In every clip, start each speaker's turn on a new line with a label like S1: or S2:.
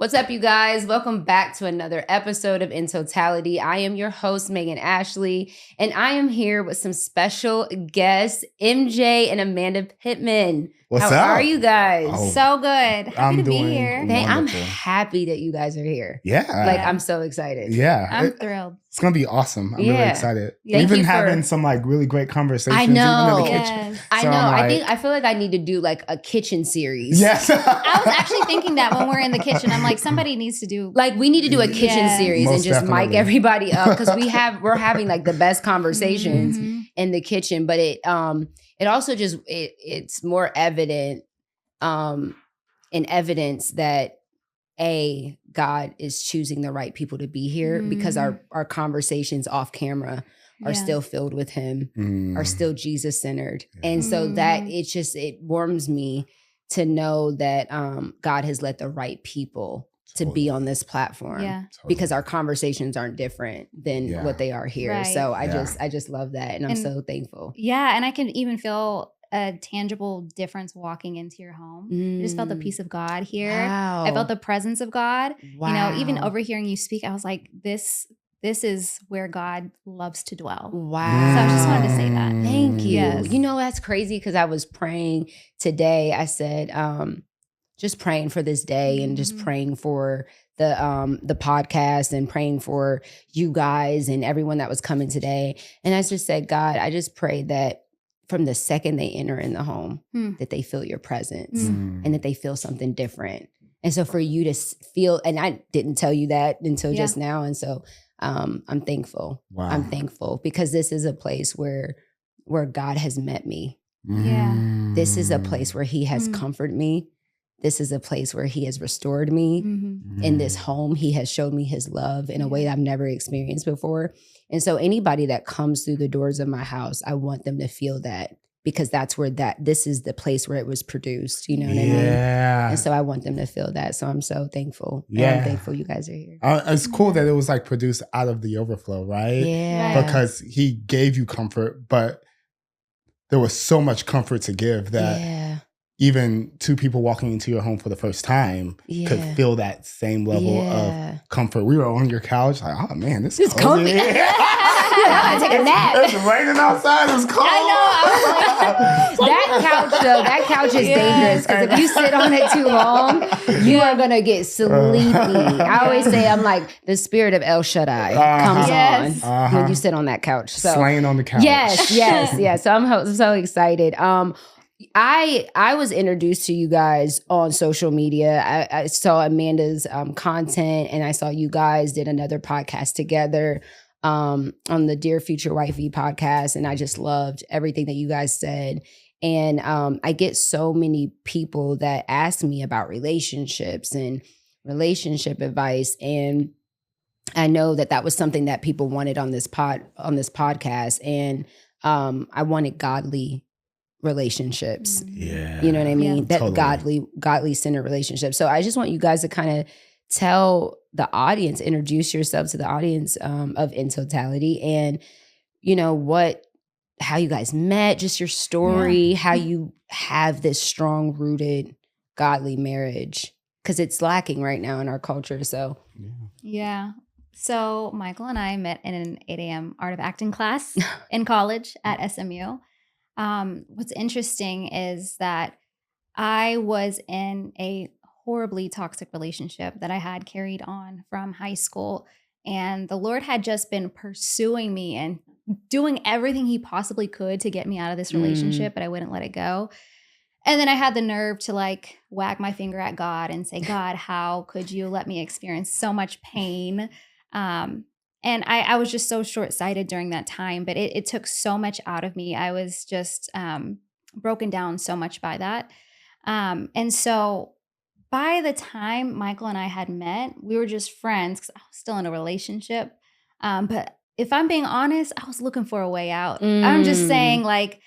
S1: What's up, you guys? Welcome back to another episode of In Totality. I am your host, Megan Ashley, and I am here with some special guests, MJ and Amanda Pittman.
S2: What's
S1: up? How are you guys?
S3: Oh, so good. Happy to be here.
S1: I'm happy that you guys are here.
S2: Yeah.
S1: Like, I'm so excited.
S2: Yeah.
S3: I'm thrilled.
S2: It's going to be awesome. I'm really excited.
S1: Thank
S2: We've been having some like really great conversations.
S1: I know.
S2: Even in the kitchen.
S3: Yes.
S1: I
S2: So
S1: know.
S2: I'm
S1: I feel like I need to do like a kitchen series.
S2: Yes.
S3: I was actually thinking that when we're in the kitchen, I'm like, somebody needs to do.
S1: Like, we need to do a kitchen
S3: Yeah.
S1: series
S2: Most
S1: and just mic
S2: definitely.
S1: everybody up because we're having like the best conversations
S3: Mhm.
S1: in the kitchen. But it also just it's more evident in evidence that God is choosing the right people to be here because our conversations off camera are still filled with him, are still Jesus centered.
S2: Yeah.
S1: And so that it warms me to know that God has let the right people to be on this platform.
S3: Yeah.
S1: Because our conversations aren't different than what they are here.
S3: Right.
S1: So I just love that. And I'm so thankful.
S3: Yeah. And I can even feel a tangible difference walking into your home. I just felt the peace of God here.
S1: Wow.
S3: I felt the presence of God.
S1: Wow.
S3: You know, even overhearing you speak, I was like, this is where God loves to dwell.
S1: Wow.
S3: So I just wanted to say that.
S1: Thank you.
S3: Yes.
S1: You know, that's crazy because I was praying today. I said, just praying for this day and just praying for the podcast and praying for you guys and everyone that was coming today. And I just said, God, I just pray that from the second they enter in the home, that they feel your presence and that they feel something different. And so for you to feel, and I didn't tell you that until just now. And so I'm thankful.
S2: Wow.
S1: I'm thankful because this is a place where God has met me.
S3: Yeah.
S1: This is a place where he has comforted me. This is a place where he has restored me. In this home, he has showed me his love in a way that I've never experienced before. And so anybody that comes through the doors of my house, I want them to feel that because that's where this is the place where it was produced. You know what I mean?
S2: Yeah.
S1: And so I want them to feel that. So I'm so thankful.
S2: Yeah.
S1: And I'm thankful you guys are here.
S2: It's cool that it was like produced out of the overflow, right?
S1: Yeah.
S3: Right.
S2: Because he gave you comfort, but there was so much comfort to give that even two people walking into your home for the first time could feel that same level of comfort. We were on your couch, like, oh man, this is
S1: comfy. I take a nap.
S2: It's raining outside. It's cold.
S1: I know. That couch is dangerous because if you sit on it too long, you are gonna get sleepy. I always say, I'm like the spirit of El Shaddai comes on when you sit on that couch. So
S2: slaying on the couch.
S1: Yes. So I'm so excited. I was introduced to you guys on social media. I saw Amanda's content, and I saw you guys did another podcast together on the Dear Future Wifey podcast, and I just loved everything that you guys said. And I get so many people that ask me about relationships and relationship advice, and I know that was something that people wanted on this podcast, and I wanted godly relationships.
S2: Yeah.
S1: You know what I mean?
S3: Yeah.
S1: That
S2: Totally.
S1: godly centered relationships. So I just want you guys to kind of tell the audience, introduce yourself to the audience of In Totality, and you know how you guys met, just your story, how you have this strong rooted godly marriage, because it's lacking right now in our culture. So
S3: Yeah. So Michael and I met in an 8 a.m. Art of Acting class in college at SMU. What's interesting is that I was in a horribly toxic relationship that I had carried on from high school. And the Lord had just been pursuing me and doing everything he possibly could to get me out of this relationship, but I wouldn't let it go. And then I had the nerve to like wag my finger at God and say, God, how could you let me experience so much pain? And I was just so short-sighted during that time, but it took so much out of me. I was just broken down so much by that. And so by the time Michael and I had met, we were just friends because I was still in a relationship. But if I'm being honest, I was looking for a way out. I'm just saying, like,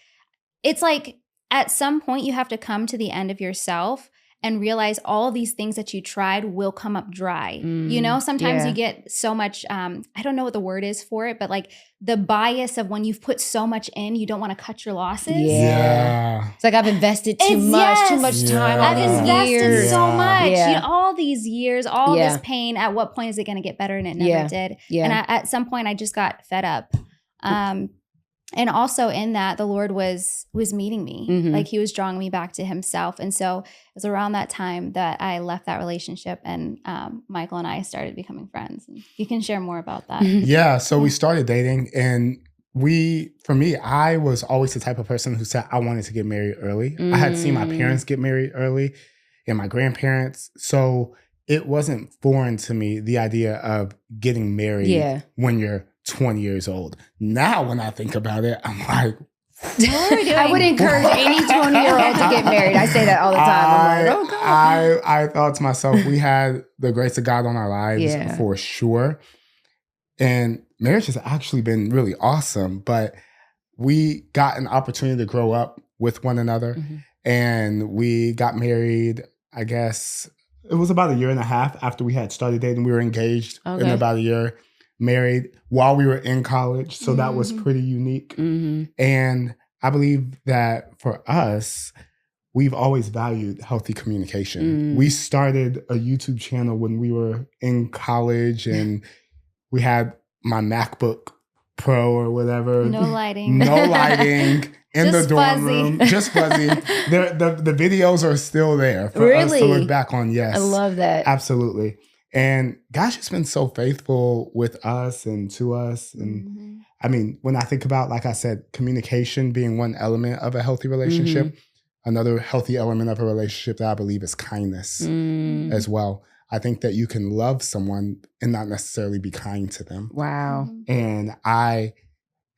S3: it's like at some point you have to come to the end of yourself and realize all of these things that you tried will come up dry. You know, sometimes you get so much, I don't know what the word is for it, but like the bias of when you've put so much in, you don't want to cut your losses.
S2: Yeah.
S1: It's like I've invested too much time, all
S3: I've
S1: these
S3: invested
S1: years.
S3: so much.
S1: Yeah.
S3: You know, all these years, all this pain, at what point is it going to get better? And it never did. And at some point I just got fed up. And also in that, the Lord was meeting me. Like he was drawing me back to himself. And so it was around that time that I left that relationship, and Michael and I started becoming friends. And you can share more about that.
S2: Yeah. So we started dating, and for me, I was always the type of person who said I wanted to get married early. I had seen my parents get married early and my grandparents. So it wasn't foreign to me, the idea of getting married when you're 20 years old. Now, when I think about it, I'm like,
S1: I would encourage any 20-year-old to get married. I say that all the time. I'm like, oh God.
S2: I thought to myself, we had the grace of God on our lives for sure. And marriage has actually been really awesome, but we got an opportunity to grow up with one another. And we got married, I guess, it was about a year and a half after we had started dating. We were engaged in about a year, married while we were in college. So that was pretty unique. And I believe that for us, we've always valued healthy communication. We started a YouTube channel when we were in college, and we had my MacBook Pro or whatever.
S3: No lighting.
S2: In the dorm room. Just fuzzy. The videos are still there for us to look back on. Yes.
S1: I love that.
S2: Absolutely. And gosh, it's been so faithful with us and to us. And I mean, when I think about, like I said, communication being one element of a healthy relationship, another healthy element of a relationship that I believe is kindness as well. I think that you can love someone and not necessarily be kind to them.
S1: Wow.
S2: And I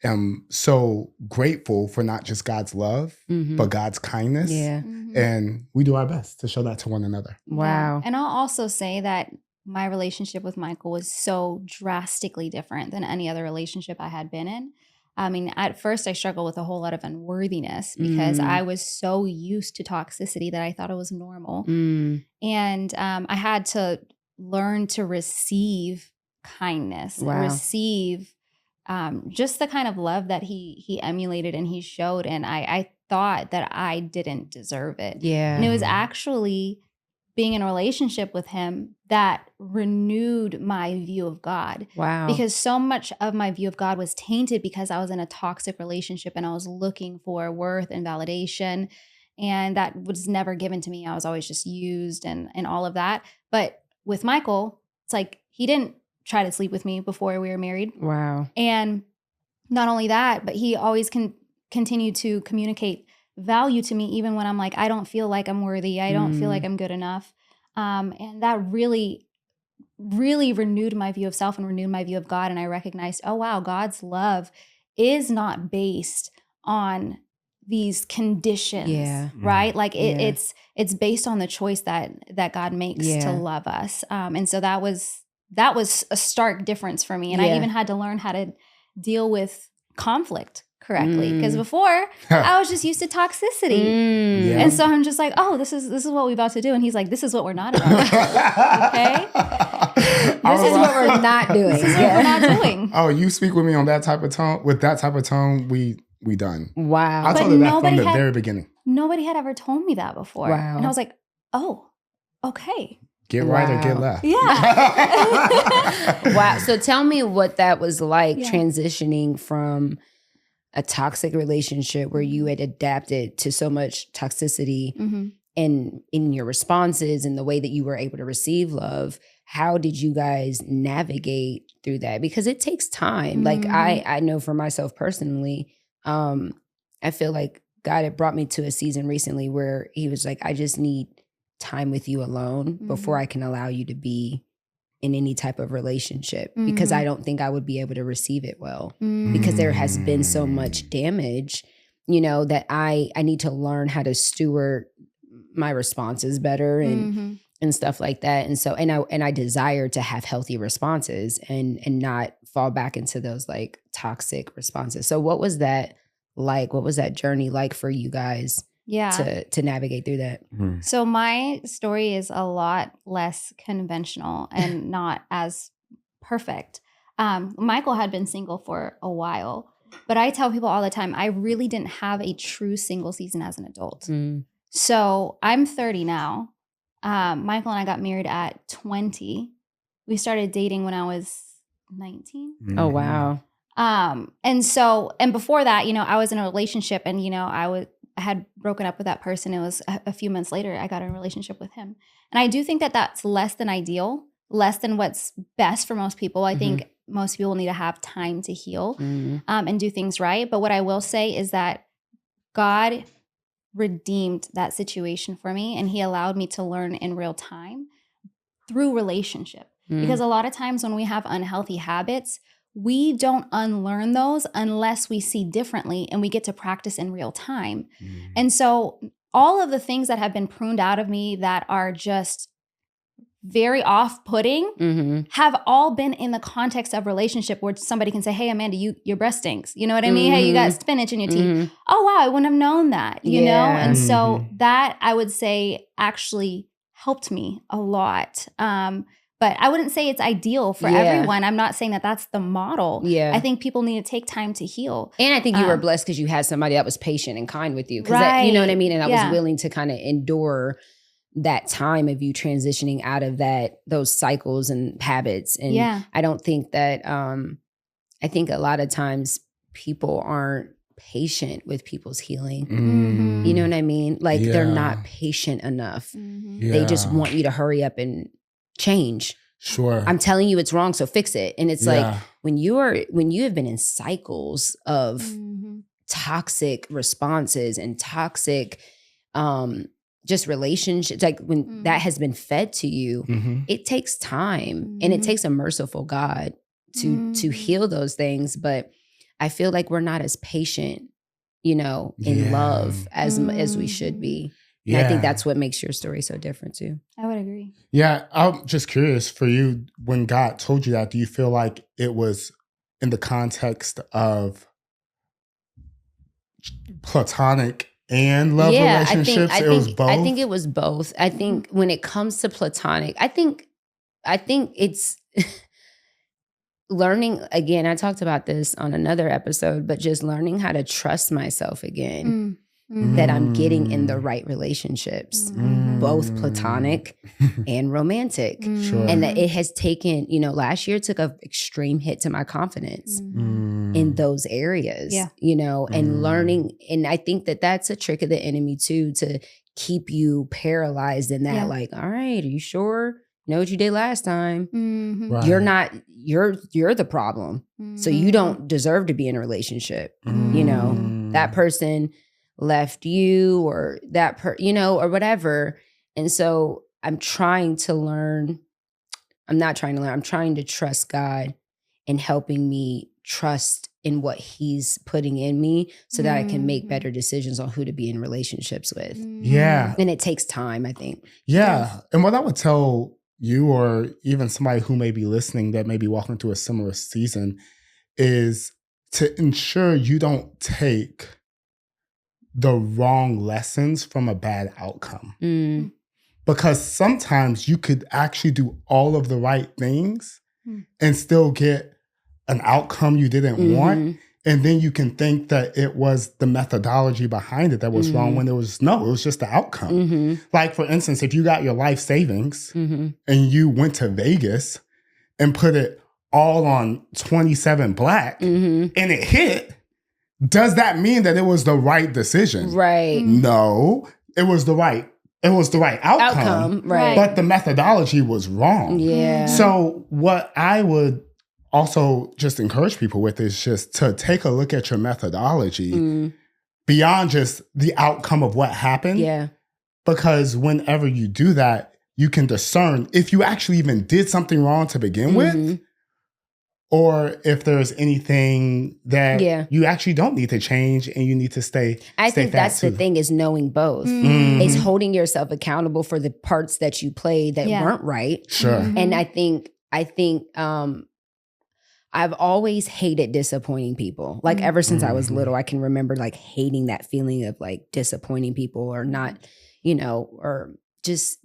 S2: am so grateful for not just God's love, but God's kindness.
S1: Yeah.
S2: And we do our best to show that to one another.
S1: Wow.
S3: Yeah. And I'll also say that my relationship with Michael was so drastically different than any other relationship I had been in. I mean, at first I struggled with a whole lot of unworthiness because I was so used to toxicity that I thought it was normal. And I had to learn to receive kindness, receive just the kind of love that he emulated and he showed. And I thought that I didn't deserve it.
S1: Yeah.
S3: And it was actually being in a relationship with him that renewed my view of God.
S1: Wow.
S3: Because so much of my view of God was tainted because I was in a toxic relationship and I was looking for worth and validation. And that was never given to me. I was always just used and all of that. But with Michael, it's like he didn't try to sleep with me before we were married.
S1: Wow.
S3: And not only that, but he always continued to communicate value to me, even when I'm like, I don't feel like I'm worthy. I don't feel like I'm good enough. And that really, really renewed my view of self and renewed my view of God. And I recognized, oh, wow, God's love is not based on these conditions, right? Like it's based on the choice that God makes to love us. And so that was a stark difference for me. And I even had to learn how to deal with conflict correctly, because before I was just used to toxicity, and so I'm just like, oh, this is what we're about to do, and he's like, this is what we're not about. Okay,
S1: this is what we're not doing.
S3: This is what we're not doing.
S2: Oh, you speak with me on that type of tone. With that type of tone, we done.
S1: Wow.
S2: I told her that from the very beginning.
S3: Nobody had ever told me that before, and I was like, oh, okay.
S2: Get right or get left.
S3: Yeah.
S1: Wow. So tell me what that was like transitioning from a toxic relationship where you had adapted to so much toxicity in your responses and the way that you were able to receive love. How did you guys navigate through that? Because it takes time. Like I know for myself personally, I feel like God had brought me to a season recently where he was like, I just need time with you alone before I can allow you to be in any type of relationship, because I don't think I would be able to receive it well, because there has been so much damage, that I need to learn how to steward my responses better and stuff like that. And so, and I desire to have healthy responses and not fall back into those like toxic responses. So what was that like? What was that journey like for you guys? To navigate through that.
S3: So my story is a lot less conventional and not as perfect. Michael had been single for a while, but I tell people all the time, I really didn't have a true single season as an adult. So I'm 30 now. Michael and I got married at 20. We started dating when I was 19.
S1: Oh, wow.
S3: And before that, I was in a relationship, and, I had broken up with that person. It was a few months later, I got in a relationship with him. And I do think that that's less than ideal, less than what's best for most people. I think most people need to have time to heal and do things right. But what I will say is that God redeemed that situation for me, and he allowed me to learn in real time through relationship. Because a lot of times when we have unhealthy habits, we don't unlearn those unless we see differently and we get to practice in real time. And so all of the things that have been pruned out of me that are just very off-putting have all been in the context of relationship, where somebody can say, hey, Amanda, your breast stinks. You know what I mean? Hey, you got spinach in your teeth. Oh, wow, I wouldn't have known that, you know? And so that, I would say, actually helped me a lot. But I wouldn't say it's ideal for everyone. I'm not saying that that's the model.
S1: Yeah.
S3: I think people need to take time to heal.
S1: And I think you were blessed because you had somebody that was patient and kind with you. Because you know what I mean? And I was willing to kind of endure that time of you transitioning out of those cycles and habits. And I don't think that, I think a lot of times people aren't patient with people's healing. You know what I mean? Like they're not patient enough. They just want you to hurry up and change.
S2: Sure.
S1: I'm telling you it's wrong, so fix it. And it's like when you have been in cycles of toxic responses and toxic just relationships, like when that has been fed to you, it takes time and it takes a merciful God to heal those things. But I feel like we're not as patient, in love as we should be. And I think that's what makes your story so different too.
S3: I would agree.
S2: Yeah. I'm just curious for you, when God told you that, do you feel like it was in the context of platonic and love relationships? It was both?
S1: I think it was both. I think when it comes to platonic, I think it's learning, again, I talked about this on another episode, but just learning how to trust myself again. That I'm getting in the right relationships, both platonic and romantic.
S2: Sure.
S1: And that it has taken, last year took an extreme hit to my confidence in those areas, and learning. And I think that that's a trick of the enemy too, to keep you paralyzed in that, like, all right, are you sure? You know what you did last time?
S2: Right.
S1: You're the problem. So you don't deserve to be in a relationship. That person left you, or or whatever. And so I'm trying to trust God in helping me trust in what he's putting in me so that I can make better decisions on who to be in relationships with.
S2: Yeah.
S1: And it takes time, I think.
S2: Yeah. And what I would tell you, or even somebody who may be listening that may be walking through a similar season, is to ensure you don't take the wrong lessons from a bad outcome. Because sometimes you could actually do all of the right things and still get an outcome you didn't want. And then you can think that it was the methodology behind it that was wrong, when it was just the outcome. Like, for instance, if you got your life savings and you went to Vegas and put it all on 27 black and it hit, does that mean that it was the right decision?
S1: Right.
S2: No, it was the right outcome.
S1: Right.
S2: But the methodology was wrong.
S1: Yeah.
S2: So what I would also just encourage people with is just to take a look at your methodology beyond just the outcome of what happened.
S1: Yeah.
S2: Because whenever you do that, you can discern if you actually even did something wrong to begin with, or if there's anything that you actually don't need to change and you need to stay.
S1: I think that's the thing, is knowing both. It's holding yourself accountable for the parts that you played that weren't right.
S2: Sure.
S1: And I think I've always hated disappointing people. Like ever since I was little, I can remember like hating that feeling of like disappointing people, or not, or just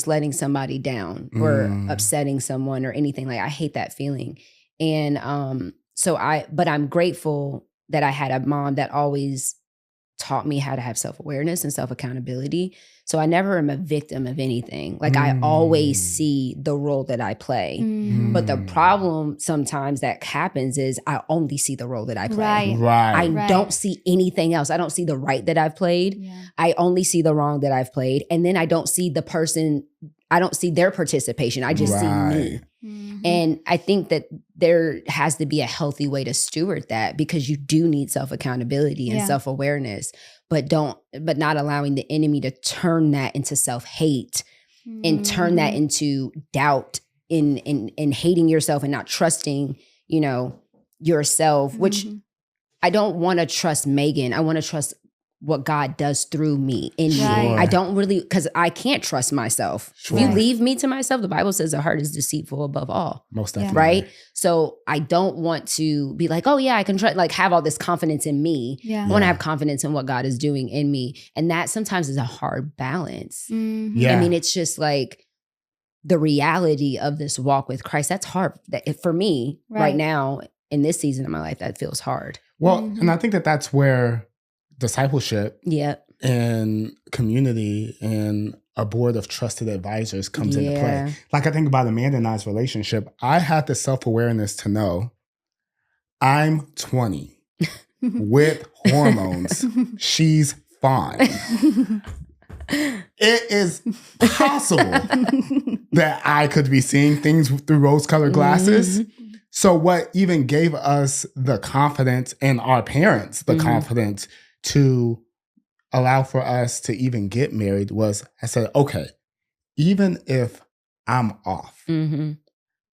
S1: letting somebody down or upsetting someone or anything. Like I hate that feeling. And but I'm grateful that I had a mom that always taught me how to have self-awareness and self-accountability. So I never am a victim of anything. Like I always see the role that I play. But the problem sometimes that happens is I only see the role that I play. I don't see anything else. I don't see the right that I've played. Yeah. I only see the wrong that I've played. And then I don't see the person, I don't see their participation. I just see me. And I think that there has to be a healthy way to steward that, because you do need self-accountability and self-awareness, but not allowing the enemy to turn that into self-hate and turn that into doubt in hating yourself and not trusting, yourself, which I don't want to trust Megan. I want to trust what God does through me in me. I don't really, because I can't trust myself. If you leave me to myself, the Bible says the heart is deceitful above all.
S2: Most definitely.
S1: Right? So I don't want to be like, oh yeah, I can try, like have all this confidence in me. I want to have confidence in what God is doing in me. And that sometimes is a hard balance. I mean, it's just like the reality of this walk with Christ. That's hard. For me right now in this season of my life, that feels hard.
S2: Well, and I think that that's where discipleship and community and a board of trusted advisors comes into play. Like I think about Amanda and I's relationship. I had the self-awareness to know I'm 20 with hormones. She's fine. It is possible that I could be seeing things through rose-colored glasses. So what even gave us the confidence, and our parents the confidence to allow for us to even get married, was I said, okay, even if I'm off, I'm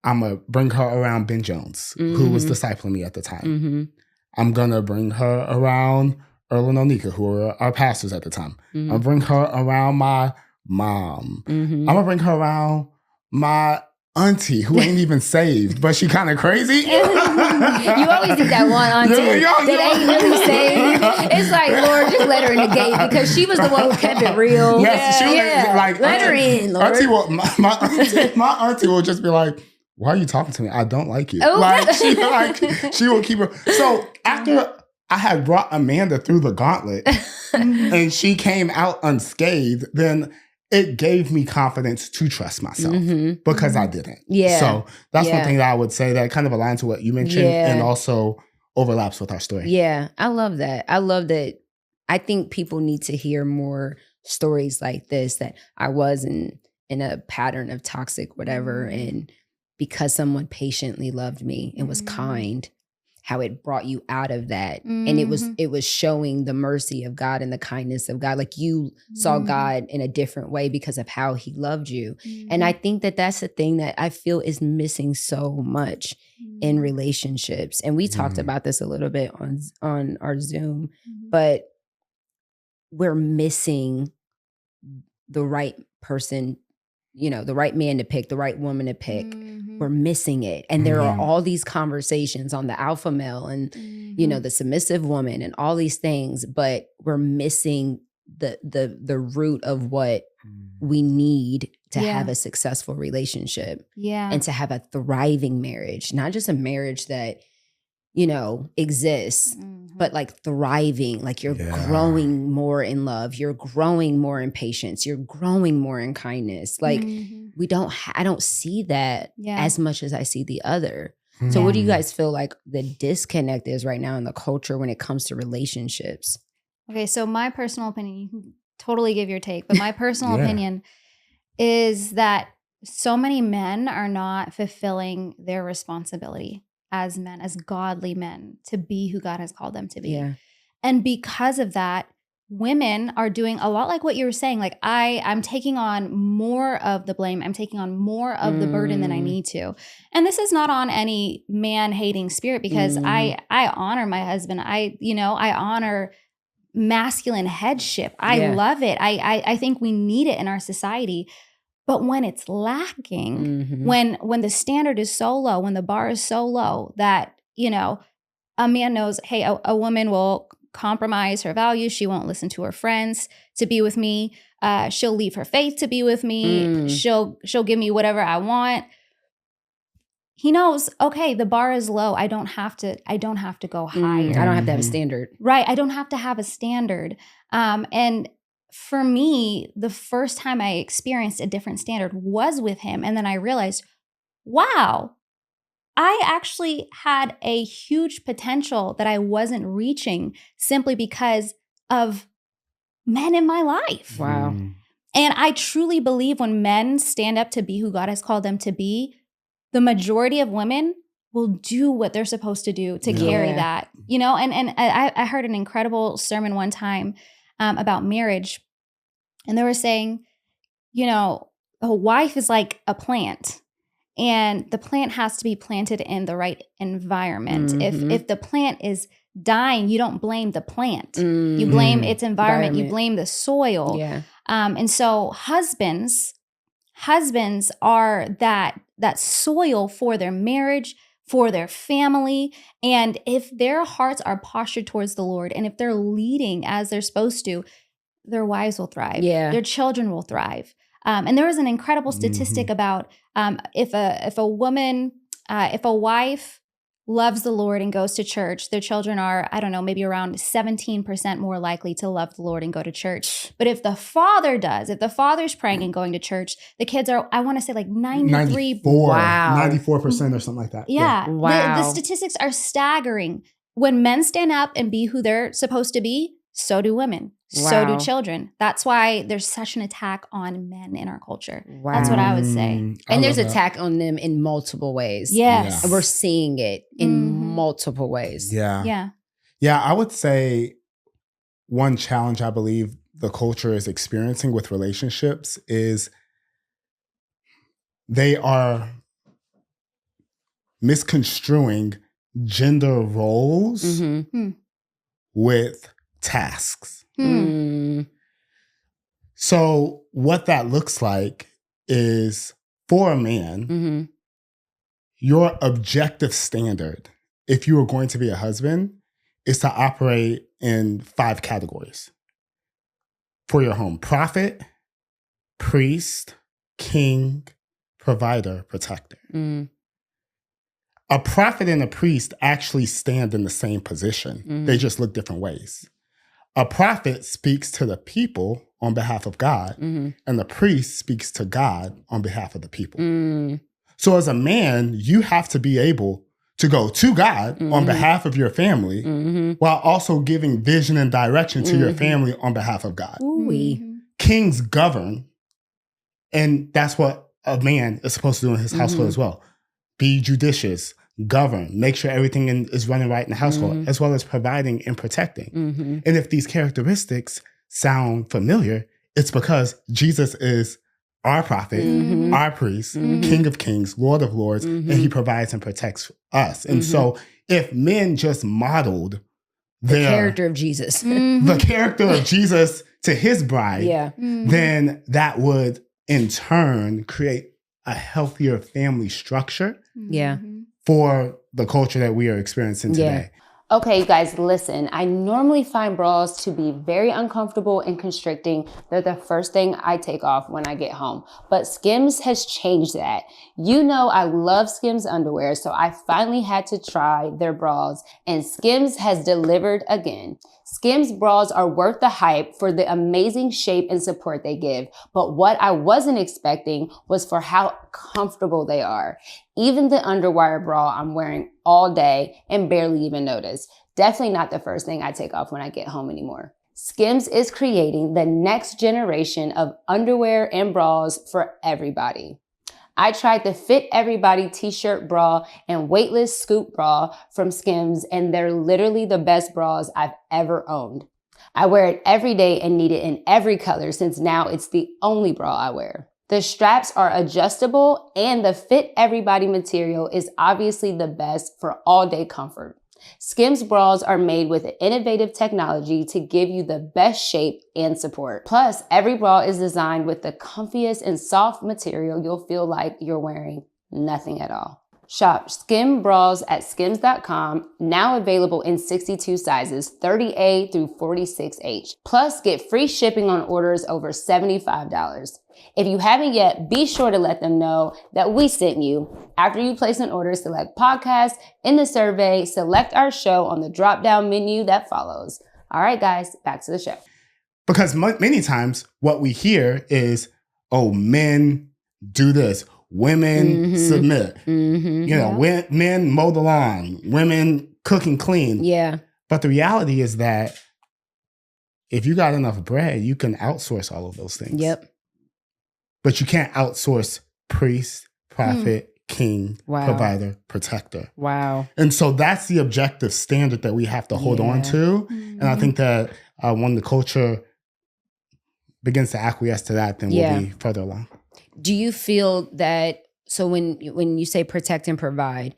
S2: going to bring her around Ben Jones, who was discipling me at the time. I'm going to bring her around Earl and Onika, who were our pastors at the time. I'll bring her around my mom. I'm going to bring her around my auntie, who ain't even saved, but she kind of crazy.
S1: You always need that one auntie that ain't really saved. It's like, Lord, just let her in the gate, because she was the one who kept it real.
S2: Like,
S1: let her in, Lord.
S2: My auntie will just be like, why are you talking to me? I don't like you. Like she will keep her. So after I had brought Amanda through the gauntlet and she came out unscathed, then it gave me confidence to trust myself because I didn't. So that's one thing that I would say that kind of aligns to what you mentioned and also overlaps with our story.
S1: Yeah, I love that. I love that. I think people need to hear more stories like this, that I was in a pattern of toxic whatever, and because someone patiently loved me and was kind, how it brought you out of that. And it was showing the mercy of God and the kindness of God. Like you saw God in a different way because of how he loved you. And I think that that's the thing that I feel is missing so much in relationships. And we talked about this a little bit on our Zoom, but we're missing the right person, the right man to pick, the right woman to pick. We're missing it. And there are all these conversations on the alpha male and, the submissive woman and all these things, but we're missing the root of what we need to have a successful relationship and to have a thriving marriage, not just a marriage that, exists, but like thriving, like you're growing more in love, you're growing more in patience, you're growing more in kindness. Like I don't see that as much as I see the other. So what do you guys feel like the disconnect is right now in the culture when it comes to relationships?
S3: Okay, so my personal opinion, you can totally give your take, but my personal opinion is that so many men are not fulfilling their responsibility as men, as godly men, to be who God has called them to be. Yeah. And because of that, women are doing a lot like what you were saying. Like I'm taking on more of the blame. I'm taking on more of the burden than I need to. And this is not on any man hating spirit, because I honor my husband. I honor masculine headship. I love it. I think we need it in our society. But when it's lacking, when the standard is so low, when the bar is so low that, a man knows, hey, a woman will compromise her values. She won't listen to her friends to be with me. She'll leave her faith to be with me. She'll give me whatever I want. he knows, okay, the bar is low. I don't have to go higher.
S1: I don't have to have a standard.
S3: Right. I don't have to have a standard. And for me, the first time I experienced a different standard was with him. And then I realized, wow, I actually had a huge potential that I wasn't reaching simply because of men in my life.
S1: Wow.
S3: And I truly believe when men stand up to be who God has called them to be, the majority of women will do what they're supposed to do to carry that, you know? And I heard an incredible sermon one time about marriage. And they were saying, you know, a wife is like a plant. And the plant has to be planted in the right environment. If the plant is dying, you don't blame the plant. You blame its environment. You blame the soil.
S1: Yeah.
S3: And so husbands are that soil for their marriage, for their family. And if their hearts are postured towards the Lord, and if they're leading as they're supposed to, their wives will thrive.
S1: Yeah.
S3: Their children will thrive. And there was an incredible statistic about if a wife loves the Lord and goes to church, their children are, I don't know, maybe around 17% more likely to love the Lord and go to church. But if the father's praying and going to church, the kids are, I want to say like 94%
S2: or something like that.
S3: Yeah.
S1: Wow.
S3: The statistics are staggering. When men stand up and be who they're supposed to be, so do women.
S1: Wow.
S3: So do children. That's why there's such an attack on men in our culture.
S1: Wow.
S3: That's what I would say.
S1: And there's attack on them in multiple ways.
S3: Yes.
S1: And we're seeing it in multiple ways.
S3: Yeah.
S2: I would say one challenge I believe the culture is experiencing with relationships is they are misconstruing gender roles with tasks. So what that looks like is for a man, your objective standard, if you are going to be a husband, is to operate in 5 categories for your home: prophet, priest, king, provider, protector. A prophet and a priest actually stand in the same position. They just look different ways. A prophet speaks to the people on behalf of God, and the priest speaks to God on behalf of the people. So as a man, you have to be able to go to God on behalf of your family while also giving vision and direction to your family on behalf of God. Kings govern, and that's what a man is supposed to do in his household as well. Be judicious, govern, make sure everything is running right in the household, as well as providing and protecting. And if these characteristics sound familiar, it's because Jesus is our prophet, our priest, King of Kings, Lord of Lords, and he provides and protects us. And so if men just modeled
S1: the character of Jesus,
S2: the character of Jesus to his bride, then that would in turn create a healthier family structure for the culture that we are experiencing today.
S1: Okay, you guys, listen, I normally find bras to be very uncomfortable and constricting. They're the first thing I take off when I get home. But Skims has changed that. You know I love Skims underwear, so I finally had to try their bras, and Skims has delivered again. Skims bras are worth the hype for the amazing shape and support they give. But what I wasn't expecting was for how comfortable they are. Even the underwire bra I'm wearing all day and barely even notice. Definitely not the first thing I take off when I get home anymore. Skims is creating the next generation of underwear and bras for everybody. I tried the Fit Everybody t-shirt bra and weightless scoop bra from Skims, and they're literally the best bras I've ever owned. I wear it every day and need it in every color since now it's the only bra I wear. The straps are adjustable and the Fit Everybody material is obviously the best for all-day comfort. Skims bras are made with innovative technology to give you the best shape and support. Plus, every bra is designed with the comfiest and soft material you'll feel like you're wearing nothing at all. Shop Skim Bras at skims.com, now available in 62 sizes, 30A through 46H. Plus, get free shipping on orders over $75. If you haven't yet, be sure to let them know that we sent you. After you place an order, select podcast. In the survey, select our show on the drop-down menu that follows. All right, guys, back to the show.
S2: Because many times what we hear is, oh, men do this. Women submit. You know, men mow the lawn. Women cook and clean.
S1: Yeah.
S2: But the reality is that if you got enough bread, you can outsource all of those things.
S1: Yep.
S2: But you can't outsource priest, prophet, king, provider, protector.
S1: Wow.
S2: And so that's the objective standard that we have to hold on to. And I think that when the culture begins to acquiesce to that, then we'll be further along.
S1: Do you feel that, so when you say protect and provide,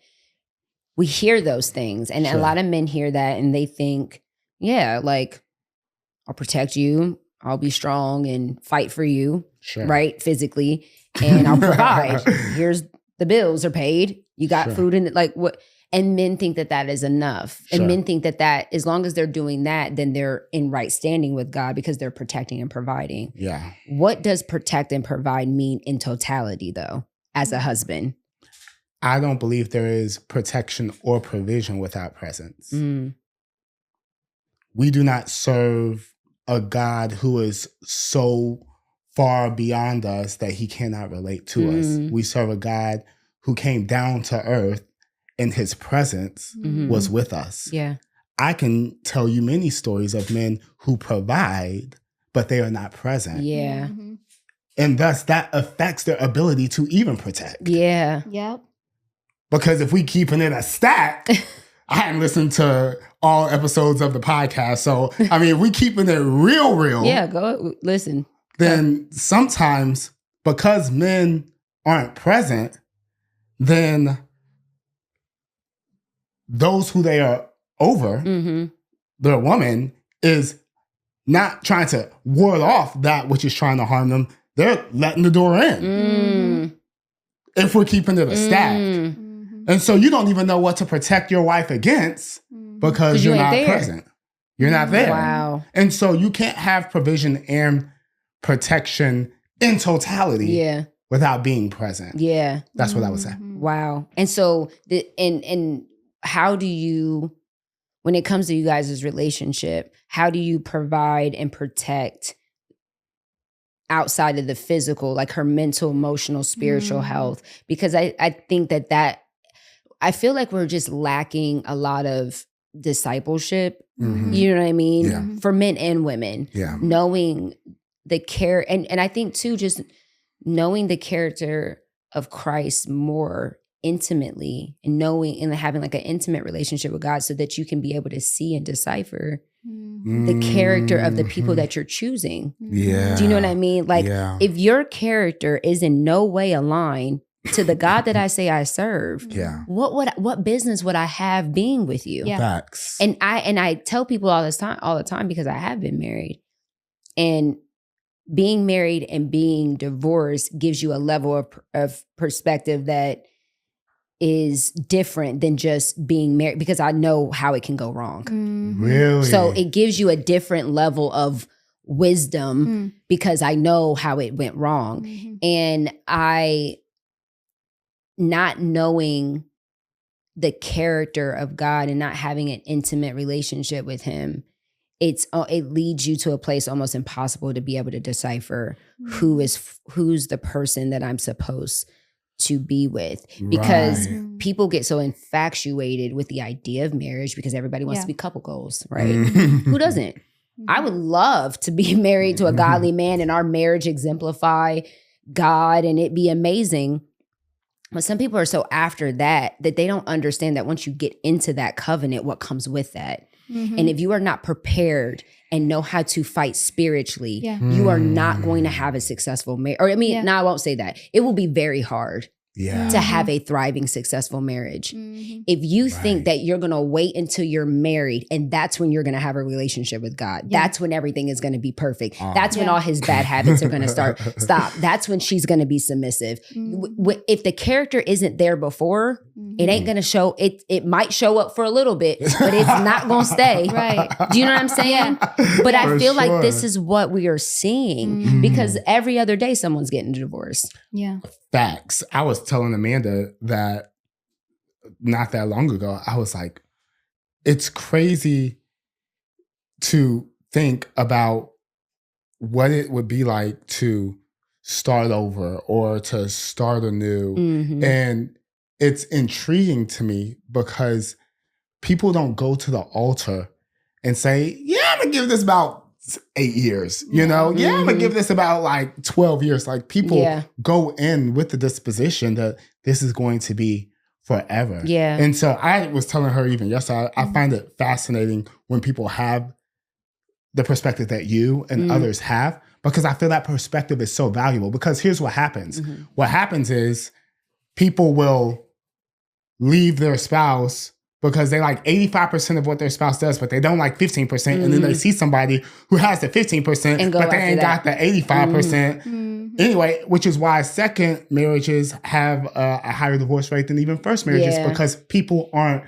S1: we hear those things, and a lot of men hear that and they think, yeah, like, I'll protect you, I'll be strong and fight for you, right, physically, and I'll provide. Here's the bills are paid, you got food in it, like what? And men think that that is enough. And men think that as long as they're doing that, then they're in right standing with God because they're protecting and providing.
S2: Yeah.
S1: What does protect and provide mean in totality, though, as a husband?
S2: I don't believe there is protection or provision without presence. We do not serve a God who is so far beyond us that he cannot relate to us. We serve a God who came down to earth, and his presence was with us.
S1: Yeah.
S2: I can tell you many stories of men who provide, but they are not present.
S1: Yeah.
S2: And thus that affects their ability to even protect.
S1: Yeah.
S3: Yep.
S2: Because if we keeping it a stack, I hadn't listened to all episodes of the podcast. So, I mean, if we keeping it real.
S1: Yeah, go listen.
S2: Then sometimes because men aren't present, then those who they are over, their woman, is not trying to ward off that which is trying to harm them. They're letting the door in. If we're keeping it a stack. And so you don't even know what to protect your wife against because you're not present. You're not there.
S1: Wow.
S2: And so you can't have provision and protection in totality without being present.
S1: Yeah.
S2: That's what I would say.
S1: Wow. And so and how do you, when it comes to you guys' relationship, how do you provide and protect outside of the physical, like her mental, emotional, spiritual health? Because I think that I feel like we're just lacking a lot of discipleship. You know what I mean?
S2: Yeah.
S1: For men and women.
S2: Yeah.
S1: Knowing the care, and I think too, just knowing the character of Christ more intimately, and knowing and having like an intimate relationship with God so that you can be able to see and decipher the character of the people that you're choosing.
S2: Yeah.
S1: Do you know what I mean? Like if your character is in no way aligned to the God that I say I serve, what business would I have being with you?
S2: Facts.
S1: And I tell people all the time because I have been married, and being married and being divorced gives you a level of perspective that is different than just being married, because I know how it can go wrong.
S2: Really?
S1: So it gives you a different level of wisdom because I know how it went wrong. And not knowing the character of God and not having an intimate relationship with him, it leads you to a place almost impossible to be able to decipher who's the person that I'm supposed to be with, because people get so infatuated with the idea of marriage because everybody wants to be couple goals, right? Who doesn't? I would love to be married to a godly man and our marriage exemplify God and it be amazing. But some people are so after that they don't understand that once you get into that covenant, what comes with that. And if you are not prepared and know how to fight spiritually, you are not going to have a successful marriage. Or no, I won't say that. It will be very hard to have a thriving, successful marriage. If you think that you're going to wait until you're married and that's when you're going to have a relationship with God, that's when everything is going to be perfect. That's when all his bad habits are going to stop. That's when she's going to be submissive. If the character isn't there before, It ain't gonna show it. It might show up for a little bit, but it's not gonna stay.
S3: Right.
S1: Do you know what I'm saying? But I feel like this
S2: sure.
S1: is what we are seeing because every other day someone's getting divorced.
S3: Yeah.
S2: Facts. I was telling Amanda that not that long ago, I was like, it's crazy to think about what it would be like to start over or to start anew. And it's intriguing to me because people don't go to the altar and say, yeah, I'm going to give this about 8 years, you know? Yeah, I'm going to give this about like 12 years. Like people go in with the disposition that this is going to be forever.
S1: Yeah.
S2: And so I was telling her even yesterday, I find it fascinating when people have the perspective that you and others have, because I feel that perspective is so valuable. Because here's what happens. What happens is people will leave their spouse because they like 85% of what their spouse does, but they don't like 15%. And then they see somebody who has the 15%, but they ain't got the 85%. Anyway, which is why second marriages have a higher divorce rate than even first marriages, because people are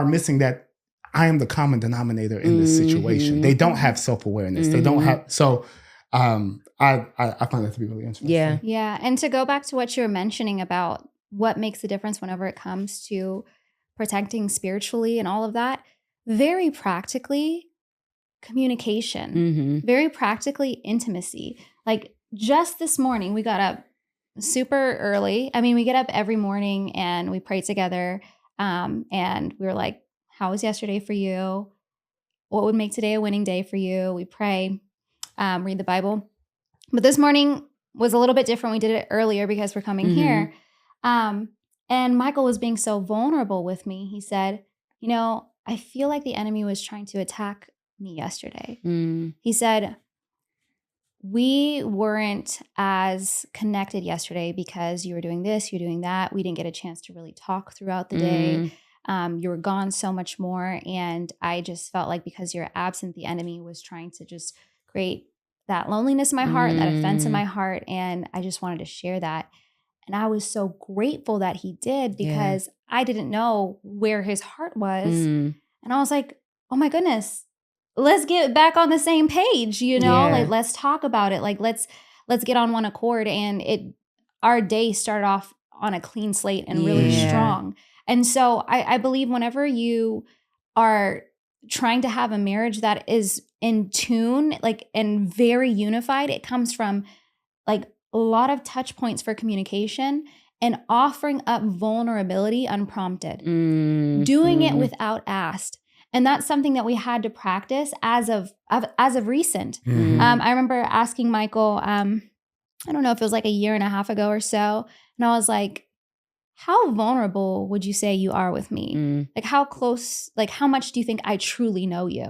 S2: missing that I am the common denominator in this situation. They don't have self-awareness. They don't have, so I find that to be really interesting.
S1: Yeah.
S3: Yeah. And to go back to what you were mentioning about what makes the difference whenever it comes to protecting spiritually and all of that, very practically, communication, very practically, intimacy. Like just this morning, we got up super early. I mean, we get up every morning and we pray together. And we were like, how was yesterday for you? What would make today a winning day for you? We pray, read the Bible. But this morning was a little bit different. We did it earlier because we're coming here. And Michael was being so vulnerable with me. He said, you know, I feel like the enemy was trying to attack me yesterday. He said, we weren't as connected yesterday because you were doing this, you're doing that. We didn't get a chance to really talk throughout the day. You were gone so much more. And I just felt like because you're absent, the enemy was trying to just create that loneliness in my heart, that offense in my heart. And I just wanted to share that. And I was so grateful that he did because I didn't know where his heart was. And I was like, oh my goodness, let's get back on the same page, you know, like let's talk about it. Like let's get on one accord. And our day started off on a clean slate and really strong. And so I believe whenever you are trying to have a marriage that is in tune, like, and very unified, it comes from like a lot of touch points for communication and offering up vulnerability unprompted, doing it without asked. And that's something that we had to practice as of recent. I remember asking Michael, I don't know if it was like a year and a half ago or so. And I was like, how vulnerable would you say you are with me? Like how close, like how much do you think I truly know you?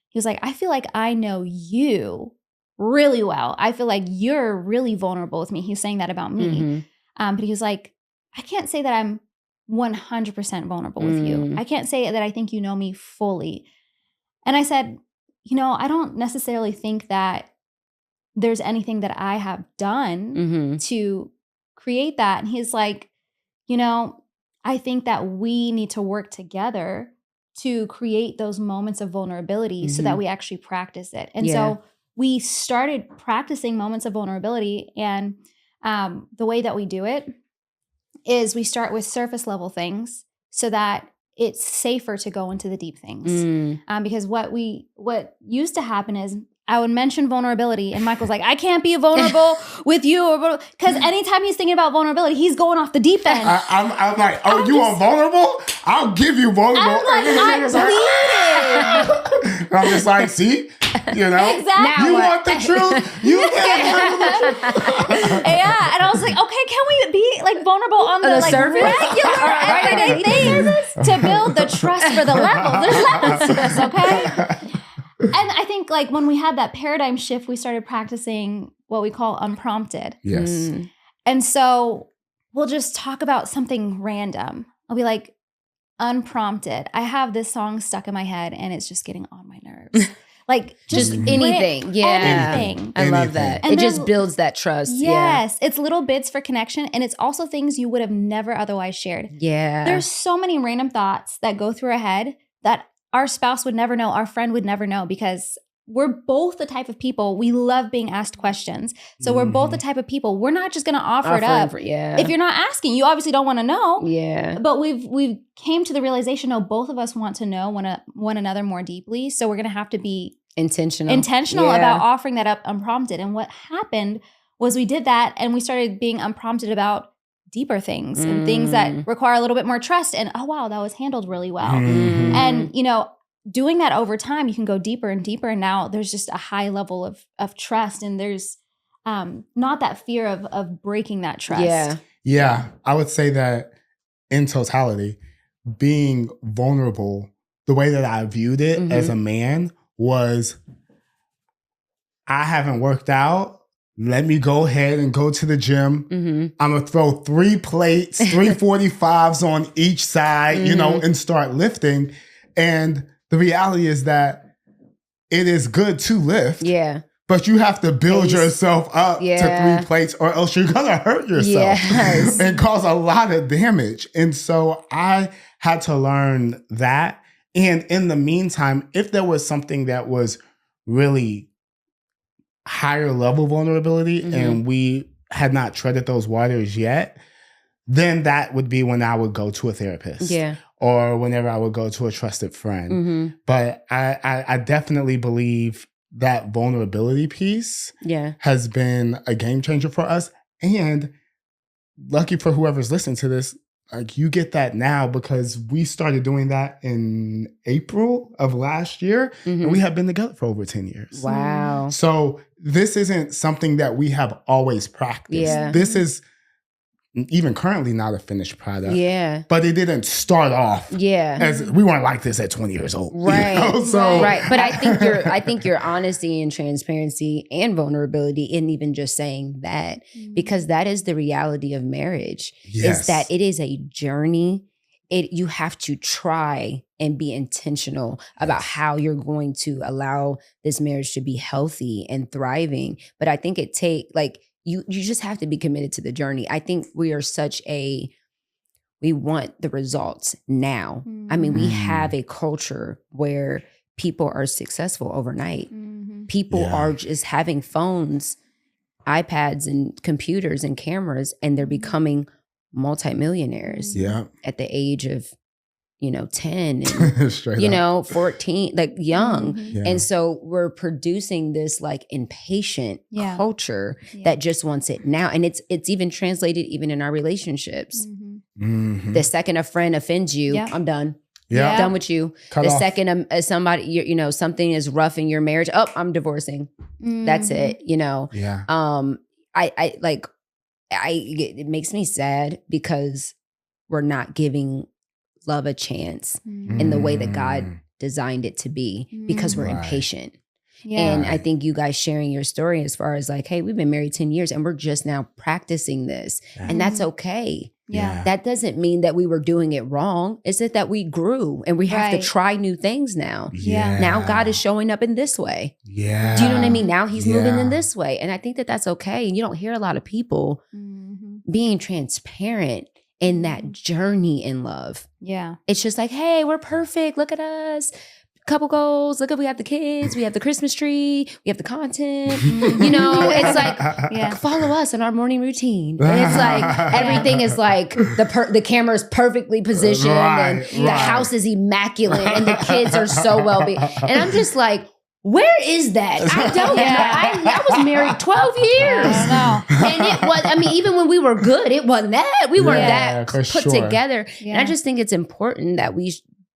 S3: He was like, I feel like I know you really well. I feel like you're really vulnerable with me. He was saying that about me. But he was like, I can't say that I'm 100% vulnerable with you. I can't say that I think you know me fully. And I said, you know, I don't necessarily think that there's anything that I have done to create that. And he's like, you know, I think that we need to work together to create those moments of vulnerability so that we actually practice it. And so we started practicing moments of vulnerability. And the way that we do it is we start with surface level things so that it's safer to go into the deep things. Because what used to happen is I would mention vulnerability and Michael's like, I can't be vulnerable with you. Because anytime he's thinking about vulnerability, he's going off the deep end.
S2: I'm like, oh, you want vulnerable? I'll give you vulnerable.
S3: I'm
S2: I'm just like, see? You know?
S3: Exactly.
S2: You want the truth? You can't handle the truth.
S3: Yeah. And I was like, okay, can we be like vulnerable on the like
S1: surface?
S3: regular everyday things to build the trust for the level? There's levels to this, okay? And I think like when we had that paradigm shift, we started practicing what we call unprompted.
S2: Yes.
S3: And so we'll just talk about something random. I'll be like, unprompted. I have this song stuck in my head and it's just getting on my nerves. like
S1: just anything. Yeah.
S3: Anything.
S1: I love that. And it just builds that trust.
S3: Yes. It's little bits for connection. And it's also things you would have never otherwise shared.
S1: Yeah.
S3: There's so many random thoughts that go through our head that our spouse would never know, our friend would never know, because we're both the type of people, we love being asked questions. So we're both the type of people, we're not just going to offer it up. If you're not asking, you obviously don't want to know.
S1: Yeah.
S3: But we've came to the realization, no, both of us want to know one another more deeply. So we're going to have to be intentional about offering that up unprompted. And what happened was we did that and we started being unprompted about deeper things and things that require a little bit more trust. And oh, wow, that was handled really well. And, you know, doing that over time, you can go deeper and deeper. And now there's just a high level of trust. And there's not that fear of breaking that trust.
S1: Yeah.
S2: Yeah. I would say that in totality, being vulnerable, the way that I viewed it as a man was, I haven't worked out. Let me go ahead and go to the gym. I'm going to throw 3 plates, 3 45s on each side, you know, and start lifting. And the reality is that it is good to lift. Yeah. But you have to build yourself up to 3 plates or else you're going to hurt yourself and cause a lot of damage. And so I had to learn that. And in the meantime, if there was something that was really higher level vulnerability and we had not treaded those waters yet, then that would be when I would go to a therapist. Yeah. Or whenever I would go to a trusted friend. But I definitely believe that vulnerability piece has been a game changer for us. And lucky for whoever's listening to this, like you get that now because we started doing that in April of last year and we have been together for over 10 years.
S1: Wow.
S2: So this isn't something that we have always practiced. Yeah. This is even currently not a finished product. Yeah. But it didn't start off as we weren't like this at 20 years old.
S1: Right.
S2: You know? So,
S1: right. But I think your honesty and transparency and vulnerability isn't even just saying that, because that is the reality of marriage.
S2: Yes.
S1: Is that it is a journey. You have to try and be intentional about how you're going to allow this marriage to be healthy and thriving. But I think you just have to be committed to the journey. I think we are we want the results now. I mean, we have a culture where people are successful overnight. People are just having phones, iPads and computers and cameras, and they're becoming multimillionaires at the age of 10 and 14, like young. And so we're producing this like impatient culture that just wants it now. And it's even translated even in our relationships. The second a friend offends you, I'm done. Yeah. Done with you. Cut off. Second somebody, something is rough in your marriage, I'm divorcing. That's it, Yeah. It makes me sad because we're not giving love a chance in the way that God designed it to be, because we're impatient. Yeah. And I think you guys sharing your story as far as like, hey, we've been married 10 years and we're just now practicing this. And that's okay. Yeah. That doesn't mean that we were doing it wrong. It's that we grew and we have to try new things now. Yeah. Now God is showing up in this way. Yeah. Do you know what I mean? Now he's moving in this way. And I think that that's okay. And you don't hear a lot of people being transparent in that journey in love. Yeah. It's just like, hey, we're perfect. Look at us. Couple goals. Look, we have the kids. We have the Christmas tree. We have the content. It's like, follow us in our morning routine. And it's like, everything is like, the camera is perfectly positioned and the house is immaculate and the kids are so well behaved. And I'm just like, where is that? I don't know. I was married 12 years. And it was, even when we were good, it wasn't that. We weren't that put together. Yeah. And I just think it's important that we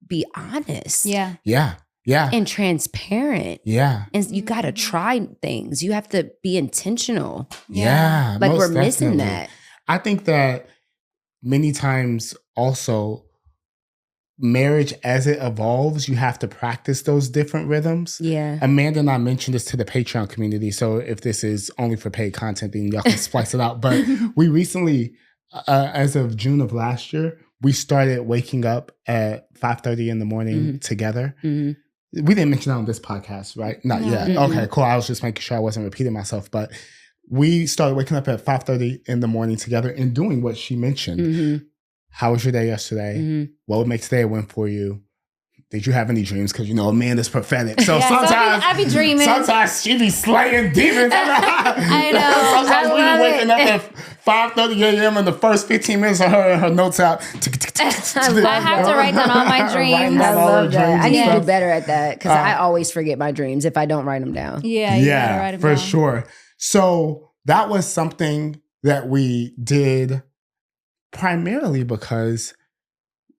S1: be honest. Yeah. Yeah. Yeah. And transparent. Yeah. And you got to try things. You have to be intentional. Yeah. Like we're missing that.
S2: I think that many times also, marriage as it evolves, you have to practice those different rhythms. Yeah. Amanda and I mentioned this to the Patreon community. So if this is only for paid content, then y'all can splice it out. But we recently, as of June of last year, we started waking up at 5:30 in the morning together. we didn't mention that on this podcast, right? Not yet.
S1: Mm-mm.
S2: Okay, cool. I was just making sure I wasn't repeating myself, but we started waking up at 5:30 in the morning together and doing what she mentioned.
S1: Mm-hmm.
S2: How was your day yesterday?
S1: Mm-hmm.
S2: What would make today a win for you? Did you have any dreams? Because, Amanda's prophetic. So
S3: Yeah,
S2: sometimes
S3: I be dreaming.
S2: Sometimes she be slaying demons.
S3: I know.
S2: Sometimes we
S1: love
S2: be waking
S1: it.
S2: up at 5:30 a.m. and the first 15 minutes of her and her notes out.
S3: I have to write down all my dreams.
S1: I love that. I need to
S2: stuff.
S1: do better at that because I always forget my dreams if I don't write them down.
S3: Yeah, you gotta write it
S2: for
S3: down.
S2: sure. So that was something that we did primarily because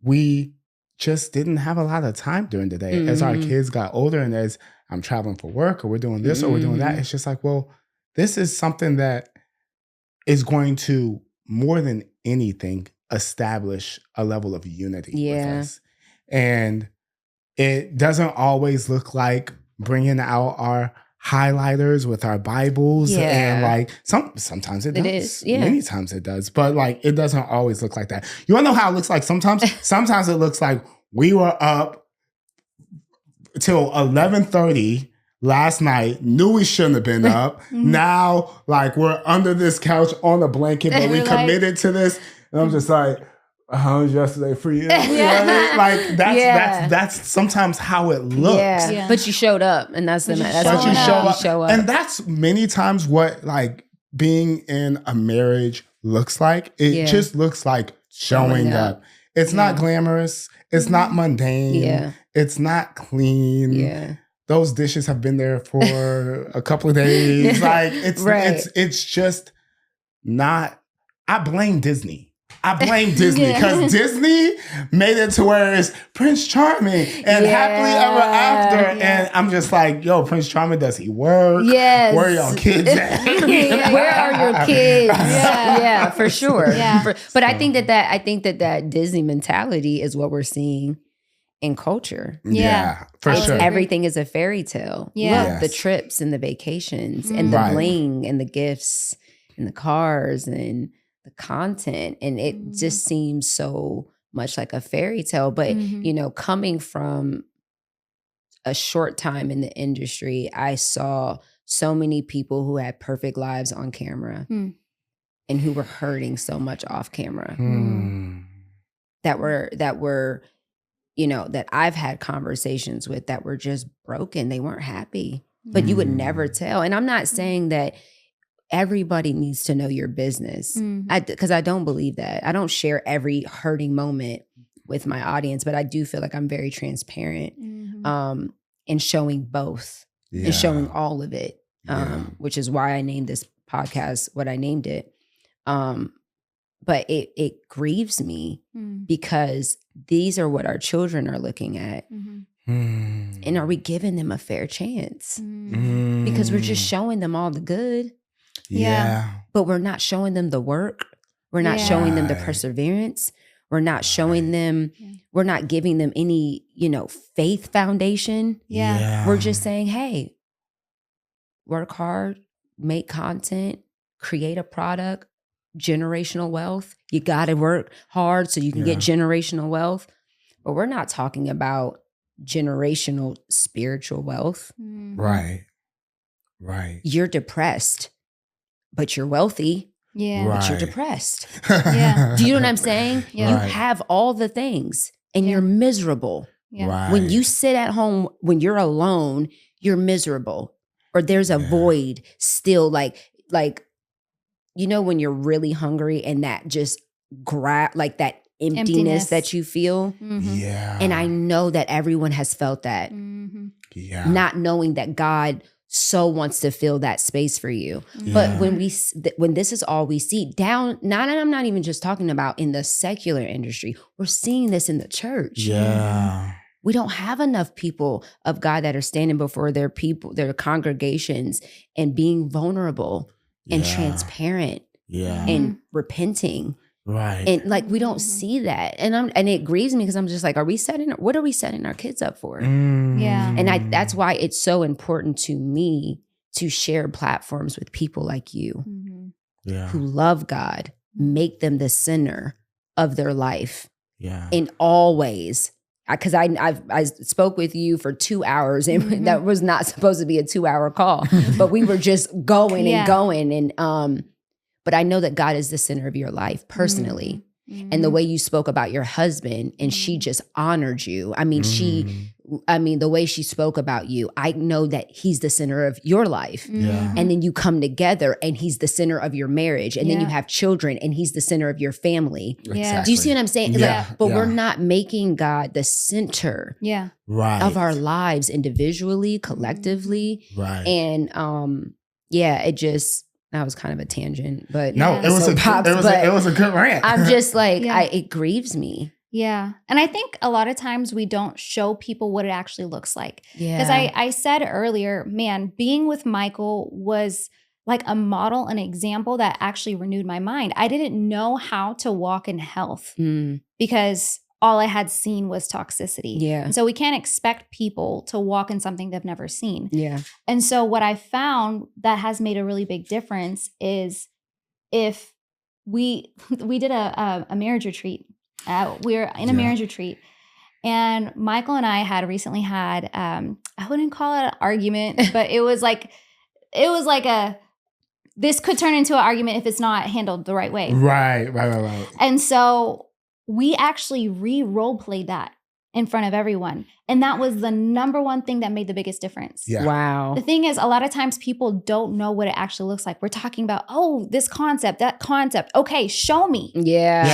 S2: we just didn't have a lot of time during the day.
S1: Mm-hmm.
S2: As our kids got older and as I'm traveling for work or we're doing this or we're doing that, it's just like, well, this is something that is going to, more than anything, establish a level of unity with us. And it doesn't always look like bringing out our highlighters with our Bibles and like sometimes it does.
S1: It is, yeah.
S2: Many times it does, but like it doesn't always look like that. You wanna know how it looks like sometimes? Sometimes it looks like we were up till 11:30 last night, knew we shouldn't have been up. Now, like we're under this couch on a blanket, but we committed to this. And I'm just like, how was yesterday for you? You know what I mean? Like that's sometimes how it looks.
S1: Yeah. But you showed up, and that's
S2: But you
S1: what
S2: show up. And that's many times what like being in a marriage looks like. It just looks like showing up. It's not glamorous. It's not mundane.
S1: Yeah.
S2: It's not clean.
S1: Yeah.
S2: Those dishes have been there for a couple of days. Like it's just not. I blame Disney. Disney because Disney made it to where it's Prince Charming and happily ever after. And I'm just like, yo, Prince Charming, does he work?
S1: Yes.
S2: Where are y'all kids at?
S1: Where are your kids? Yeah, for sure.
S3: Yeah.
S1: But I think that Disney mentality is what we're seeing in culture.
S3: Yeah,
S2: for sure.
S1: Everything is a fairy tale.
S3: Yeah.
S1: Look, the trips and the vacations and the bling and the gifts and the cars and the content, and it just seems so much like a fairy tale. But coming from a short time in the industry, I saw so many people who had perfect lives on camera and who were hurting so much off camera. That were that I've had conversations with that were just broken. They weren't happy, but you would never tell. And I'm not saying that everybody needs to know your business, because I don't believe that. I don't share every hurting moment with my audience, but I do feel like I'm very transparent in showing both and showing all of it, which is why I named this podcast what I named it. But it grieves me because these are what our children are looking at. And are we giving them a fair chance? Because we're just showing them all the good. But we're not showing them the work. We're not showing them the perseverance. We're not showing them, we're not giving them any, faith foundation. We're just saying, hey, work hard, make content, create a product, generational wealth. You got to work hard so you can get generational wealth. But we're not talking about generational spiritual wealth.
S2: Right.
S1: You're depressed, but you're wealthy. But you're depressed. Do you know what I'm saying? You have all the things and you're miserable. When you sit at home, when you're alone, you're miserable. Or there's a void still, like when you're really hungry and that just like that emptiness that you feel. And I know that everyone has felt that. Not knowing that God so wants to fill that space for you. But when this is all we see and I'm not even just talking about in the secular industry, we're seeing this in the church. We don't have enough people of God that are standing before their congregations and being vulnerable and transparent and repenting. And we don't see that. And it grieves me because I'm just like, what are we setting our kids up for? And that's why it's so important to me to share platforms with people like you who love God, make them the center of their life in all ways. because I spoke with you for 2 hours, and that was not supposed to be a 2-hour call, but we were just going and going. And, but I know that God is the center of your life personally. And the way you spoke about your husband, and she just honored you. I mean, the way she spoke about you, I know that he's the center of your life. And then you come together and he's the center of your marriage. And then you have children and he's the center of your family.
S2: Exactly.
S1: Do you see what I'm saying? But we're not making God the center of our lives individually, collectively.
S2: Right.
S1: And it just, that was kind of a tangent, but
S2: no, it was a good rant.
S1: I'm just like, it grieves me.
S3: Yeah. And I think a lot of times we don't show people what it actually looks like. Because I said earlier, man, being with Michael was like a model, an example that actually renewed my mind. I didn't know how to walk in health because all I had seen was toxicity. And so we can't expect people to walk in something they've never seen. And so what I found that has made a really big difference is if we did a marriage retreat. We were in a marriage retreat, and Michael and I had recently had, I wouldn't call it an argument, but it was like this could turn into an argument if it's not handled the right way.
S2: Right.
S3: And so we actually role played that in front of everyone. And that was the number one thing that made the biggest difference.
S1: Wow.
S3: The thing is, a lot of times people don't know what it actually looks like. We're talking about, this concept, that concept. Okay, show me.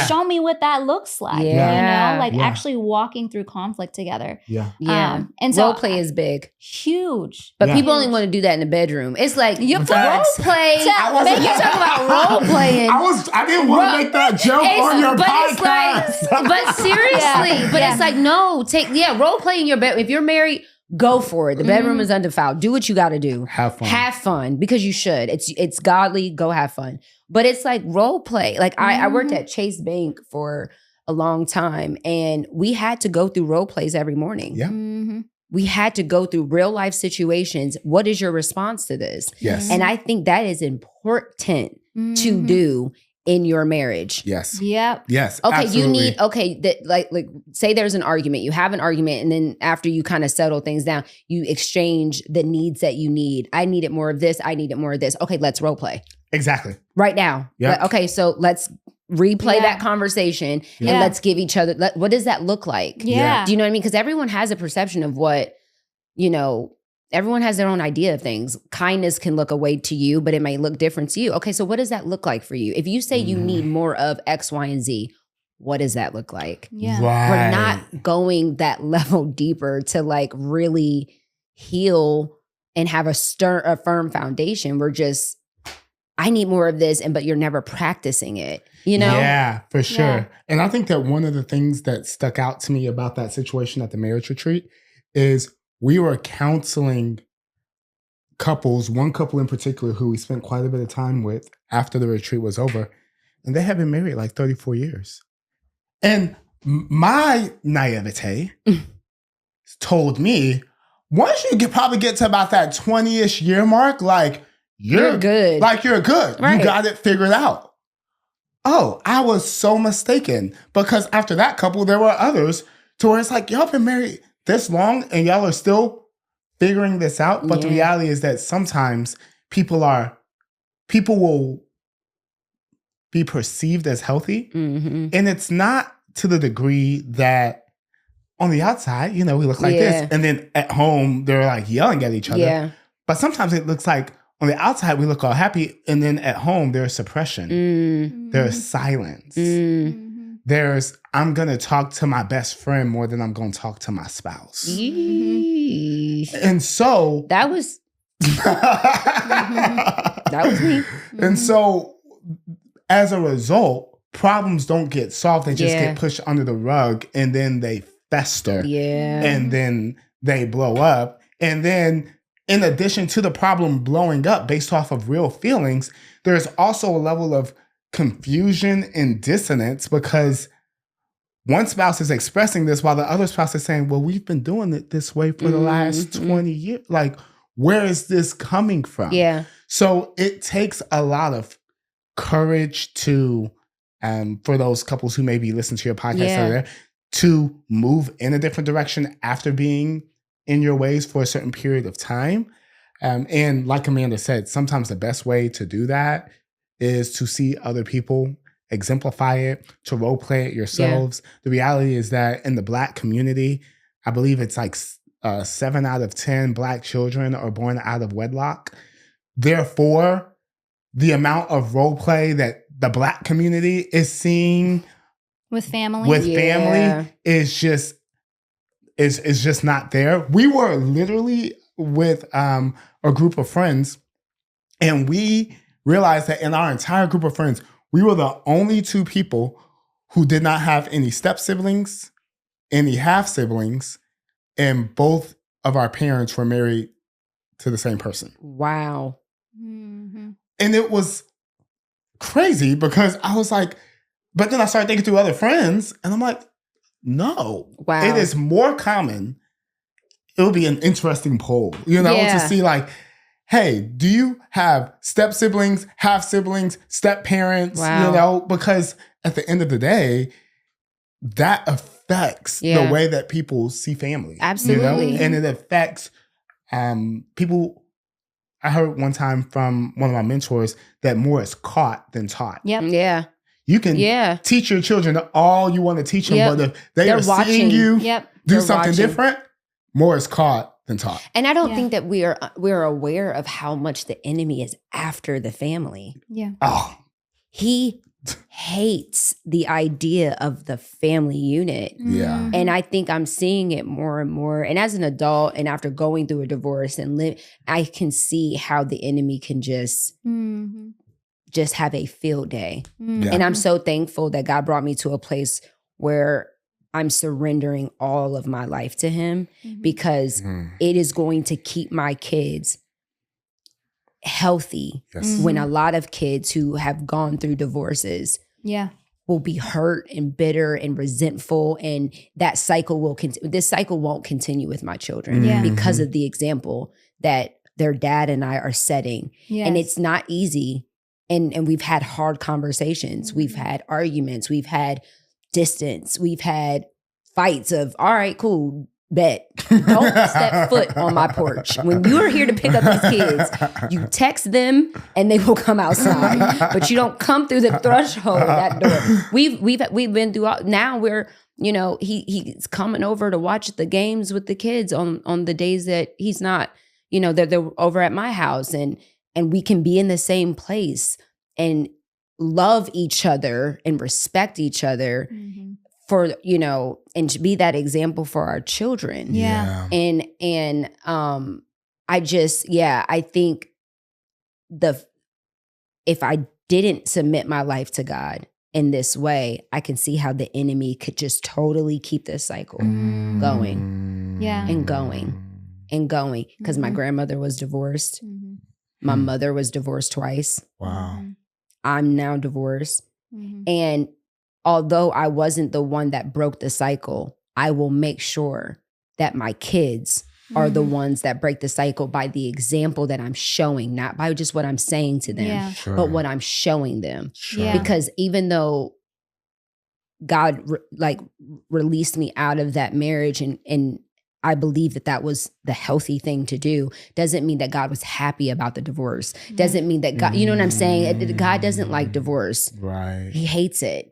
S3: Show me what that looks like. You know, like actually walking through conflict together. And so
S1: role play is big.
S3: Huge.
S1: But people only want to do that in the bedroom. It's like you role play. You talk about role playing.
S2: I didn't want to make that joke on your podcast.
S1: But seriously, it's like, no, role play in your bed. If you're married, go for it. The bedroom is undefiled. Do what you got to do.
S2: Have fun
S1: because you should. It's godly. Go have fun. But it's like role play. Like I worked at Chase Bank for a long time, and we had to go through role plays every morning. We had to go through real life situations. What is your response to this?
S2: Yes.
S1: And I think that is important to do in your marriage.
S2: Yes.
S3: Yep.
S2: Yes.
S1: Okay.
S2: Absolutely.
S1: You need, like say there's an argument, you have an argument, and then after you kind of settle things down, you exchange the needs that you need. I needed more of this. I needed more of this. Okay. Let's role play.
S2: Exactly.
S1: Right now.
S2: Yeah.
S1: Okay. So let's replay that conversation and let's give each other, what does that look like? Do you know what I mean? Because everyone has a perception of what, everyone has their own idea of things. Kindness can look a way to you, but it might look different to you. Okay, so what does that look like for you? If you say you need more of X, Y, and Z, what does that look like?
S3: Yeah.
S2: Right.
S1: We're not going that level deeper to like really heal and have a firm foundation. We're just, I need more of this, but you're never practicing it,
S2: Yeah, for sure.
S3: Yeah.
S2: And I think that one of the things that stuck out to me about that situation at the marriage retreat is we were counseling couples, one couple in particular who we spent quite a bit of time with after the retreat was over, and they had been married like 34 years. And my naivete told me, once you probably get to about that 20-ish year mark, like you're
S1: good.
S2: Like you're good. Right. You got it figured out. Oh, I was so mistaken, because after that couple, there were others to where it's like, y'all been married this long and y'all are still figuring this out. But the reality is that sometimes people will be perceived as healthy. And it's not to the degree that on the outside, we look like this. And then at home, they're like yelling at each other. But sometimes it looks like on the outside, we look all happy. And then at home, there's suppression. There's silence. There's, I'm going to talk to my best friend more than I'm going to talk to my spouse. And so
S1: that was me.
S2: And so as a result, problems don't get solved. They just get pushed under the rug, and then they fester. And then they blow up. And then in addition to the problem blowing up based off of real feelings, there's also a level of confusion and dissonance, because one spouse is expressing this while the other spouse is saying, well, we've been doing it this way for the last 20 years. Like, where is this coming from? So it takes a lot of courage to, for those couples who maybe listen to your podcast earlier, to move in a different direction after being in your ways for a certain period of time. And like Amanda said, sometimes the best way to do that is to see other people exemplify it, to role play it yourselves. Yeah. The reality is that in the Black community, I believe it's like 7 out of 10 Black children are born out of wedlock. Therefore, the amount of role play that the Black community is seeing
S3: with family
S2: is just not there. We were literally with a group of friends, and we realized that in our entire group of friends, we were the only 2 people who did not have any step siblings, any half siblings, and both of our parents were married to the same person.
S1: Wow.
S3: Mm-hmm.
S2: And it was crazy because I was like, but then I started thinking through other friends, and I'm like, no.
S1: Wow.
S2: It is more common. It would be an interesting poll, to see like, hey, do you have step siblings, half siblings, step parents, because at the end of the day, that affects the way that people see family.
S1: Absolutely.
S2: And it affects people. I heard one time from one of my mentors that more is caught than taught.
S3: Yep.
S1: Yeah.
S2: You can teach your children all you want to teach them, but if they're seeing you do something different, more is caught than taught.
S1: And I don't think that we're aware of how much the enemy is after the family.
S3: Yeah.
S2: Oh.
S1: He hates the idea of the family unit.
S2: Yeah.
S1: And I think I'm seeing it more and more. And as an adult and after going through a divorce and I can see how the enemy can just have a field day.
S3: Mm-hmm.
S1: And I'm so thankful that God brought me to a place where I'm surrendering all of my life to him because it is going to keep my kids healthy when a lot of kids who have gone through divorces will be hurt and bitter and resentful, and that cycle will this cycle won't continue with my children because of the example that their dad and I are setting. And it's not easy, and we've had hard conversations, we've had arguments, we've had distance, we've had fights of, all right, cool, bet. Don't step foot on my porch. When you are here to pick up these kids, you text them and they will come outside. But you don't come through the threshold of that door. We've been through now we're, he's coming over to watch the games with the kids on the days that he's not, they're over at my house, and we can be in the same place and love each other and respect each other. For, and to be that example for our children.
S3: Yeah.
S1: And I think if I didn't submit my life to God in this way, I can see how the enemy could just totally keep this cycle going.
S3: Yeah.
S1: And going and going. Because my grandmother was divorced. My mother was divorced twice.
S2: Wow.
S1: I'm now divorced. And although I wasn't the one that broke the cycle, I will make sure that my kids are the ones that break the cycle by the example that I'm showing, not by just what I'm saying to them, but what I'm showing them. Because even though God released me out of that marriage and I believe that was the healthy thing to do, doesn't mean that God was happy about the divorce. Doesn't mean that God, you know what I'm saying? God doesn't like divorce.
S2: Right.
S1: He hates it.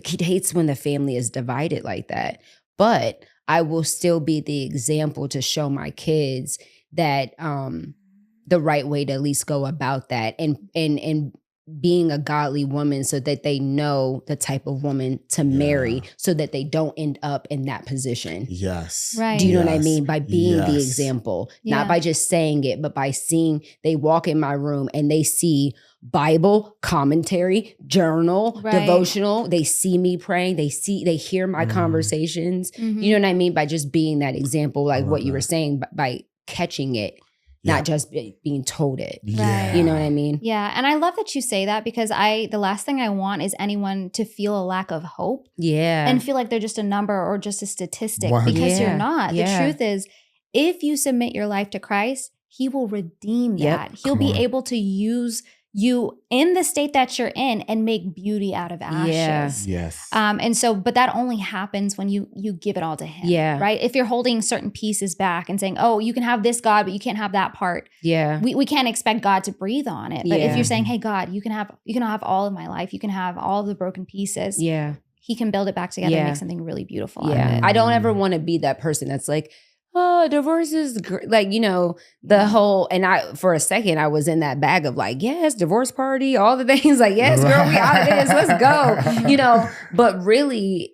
S1: He hates when the family is divided like that. But I will still be the example to show my kids that the right way to at least go about that, and being a godly woman so that they know the type of woman to marry so that they don't end up in that position.
S2: Yes.
S3: Right.
S1: Do you know what I mean? By being the example, not by just saying it, but by seeing, they walk in my room and they see Bible, commentary, journal, devotional. They see me praying. They hear my conversations. You know what I mean? By just being that example, like what you were saying, by catching it. Not just being told it.
S3: Right.
S1: You know what I mean?
S3: Yeah. And I love that you say that, because the last thing I want is anyone to feel a lack of hope.
S1: Yeah.
S3: And feel like they're just a number or just a statistic,
S2: 100%.
S3: because you're not. The truth is, if you submit your life to Christ, he will redeem that. He'll be able to use you in the state that you're in and make beauty out of ashes.
S2: Yes.
S3: And so, but that only happens when you give it all to him.
S1: Yeah.
S3: Right. If you're holding certain pieces back and saying, oh, you can have this, God, but you can't have that part.
S1: Yeah.
S3: We can't expect God to breathe on it. But if
S1: Yeah.
S3: you're saying, hey, God, you can have all of my life. You can have all of the broken pieces.
S1: Yeah.
S3: He can build it back together and make something really beautiful out of
S1: Yeah.
S3: it.
S1: I don't ever want to be that person that's like, oh, divorce is like, you know, the whole, and for a second, I was in that bag of like, yes, divorce party, all the things like, yes, girl, we out of this, let's go, you know, but really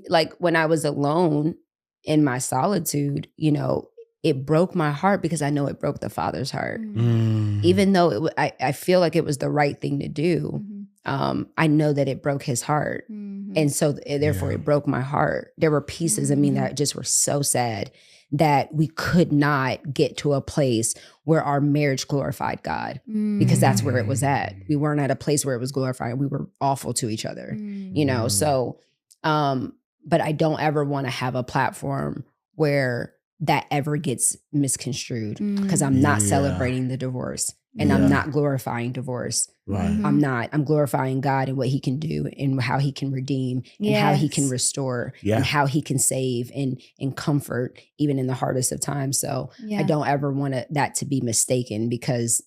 S1: like when I was alone in my solitude, you know, it broke my heart because I know it broke the Father's heart. Even though I feel like it was the right thing to do. I know that it broke his heart. And so therefore it broke my heart. There were pieces of me that just were so sad that we could not get to a place where our marriage glorified God, because that's where it was at. We weren't at a place where it was glorified. We were awful to each other, you know? So, but I don't ever want to have a platform where that ever gets misconstrued, because I'm not celebrating the divorce and I'm not glorifying divorce.
S2: Right.
S1: I'm glorifying God and what he can do and how he can redeem and how he can restore and how he can save and comfort even in the hardest of times. So I don't ever want that to be mistaken, because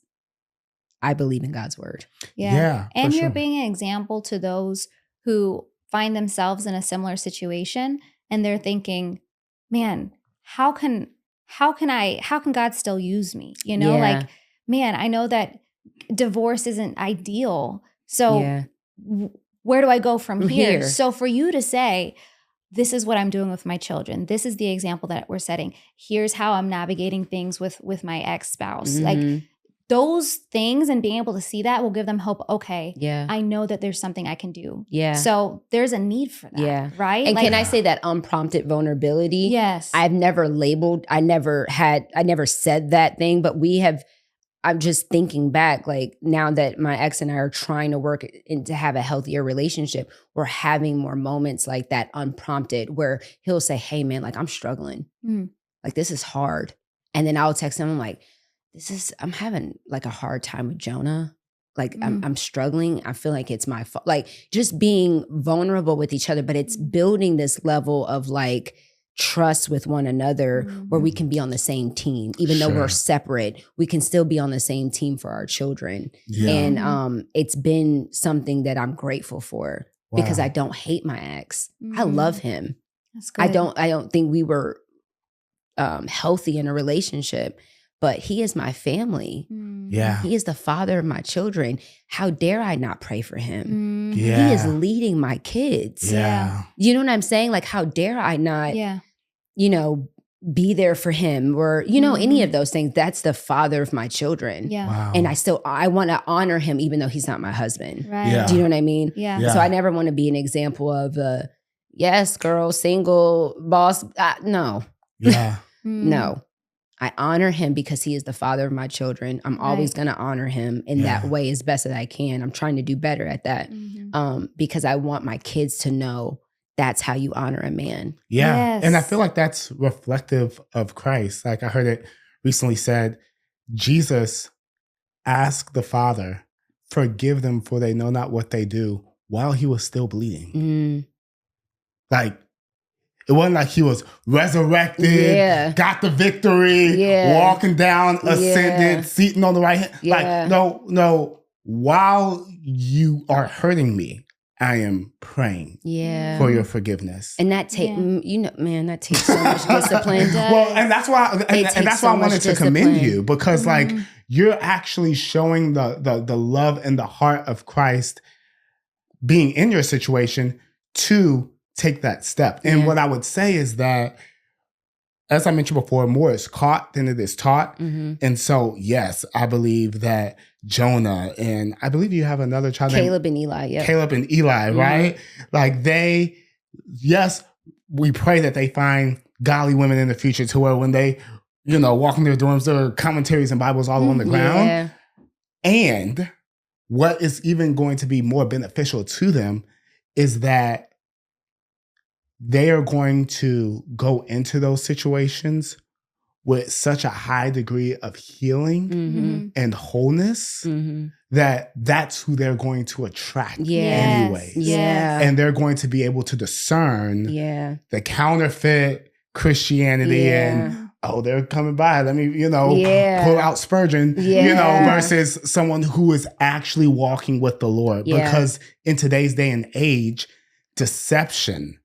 S1: I believe in God's word.
S3: And you're being an example to those who find themselves in a similar situation and they're thinking, man, how can God still use me? You know, like, man, I know that divorce isn't ideal. So where do I go from here? So for you to say, this is what I'm doing with my children, this is the example that we're setting, here's how I'm navigating things with my ex-spouse. Like those things, and being able to see that will give them hope. Okay, I know that there's something I can do. So there's a need for that, right?
S1: And like, can I say that unprompted vulnerability?
S3: Yes.
S1: I've never labeled, I never said that thing, but I'm just thinking back, like now that my ex and I are trying to work to have a healthier relationship, we're having more moments like that unprompted where he'll say, hey man, like I'm struggling. Like this is hard. And then I'll text him, I'm like, I'm having like a hard time with Jonah. Like I'm struggling. I feel like it's my fault. Like just being vulnerable with each other, but it's building this level of like trust with one another where we can be on the same team. Even though we're separate, we can still be on the same team for our children. And it's been something that I'm grateful for because I don't hate my ex. I love him.
S3: That's good.
S1: I don't think we were healthy in a relationship, but he is my family. He is the father of my children. How dare I not pray for him? He is leading my kids. You know what I'm saying? Like, how dare I not, you know, be there for him or, you know, any of those things. That's the father of my children. And I want to honor him even though he's not my husband. Do you know what I mean? So I never want to be an example of yes, girl, single, boss. No. No. I honor him because he is the father of my children. I'm always going to honor him in that way as best as I can. I'm trying to do better at that because I want my kids to know that's how you honor a man.
S2: And I feel like that's reflective of Christ. Like I heard it recently said, Jesus asked the Father, forgive them for they know not what they do, while he was still bleeding. Like, it wasn't like he was resurrected, got the victory, walking down, ascended, seating on the right hand. Like, no. While you are hurting me, I am praying for your forgiveness.
S1: And that takes, you know, man, that takes so much discipline.
S2: Well, and that's why, and that's why I wanted to commend you, because like you're actually showing the love and the heart of Christ being in your situation to take that step. And what I would say is that, as I mentioned before, more is caught than it is taught. And so, yes, I believe that Jonah, and I believe you have another child.
S1: Caleb and Eli,
S2: Caleb and Eli, right? Like we pray that they find godly women in the future to where when they, you know, walk in their dorms, there are commentaries and Bibles all on the ground. And what is even going to be more beneficial to them is that they are going to go into those situations with such a high degree of healing and wholeness that that's who they're going to attract anyways.
S1: Yeah.
S2: And they're going to be able to discern the counterfeit Christianity and, oh, they're coming by. Let me, pull out Spurgeon, versus someone who is actually walking with the Lord. Because in today's day and age, deception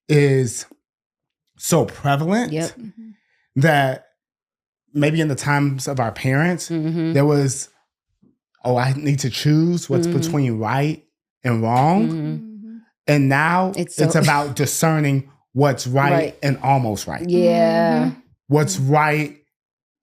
S2: is so prevalent that maybe in the times of our parents, there was, I need to choose what's between right and wrong. And now it's about discerning what's right and almost right.
S1: Yeah.
S2: What's right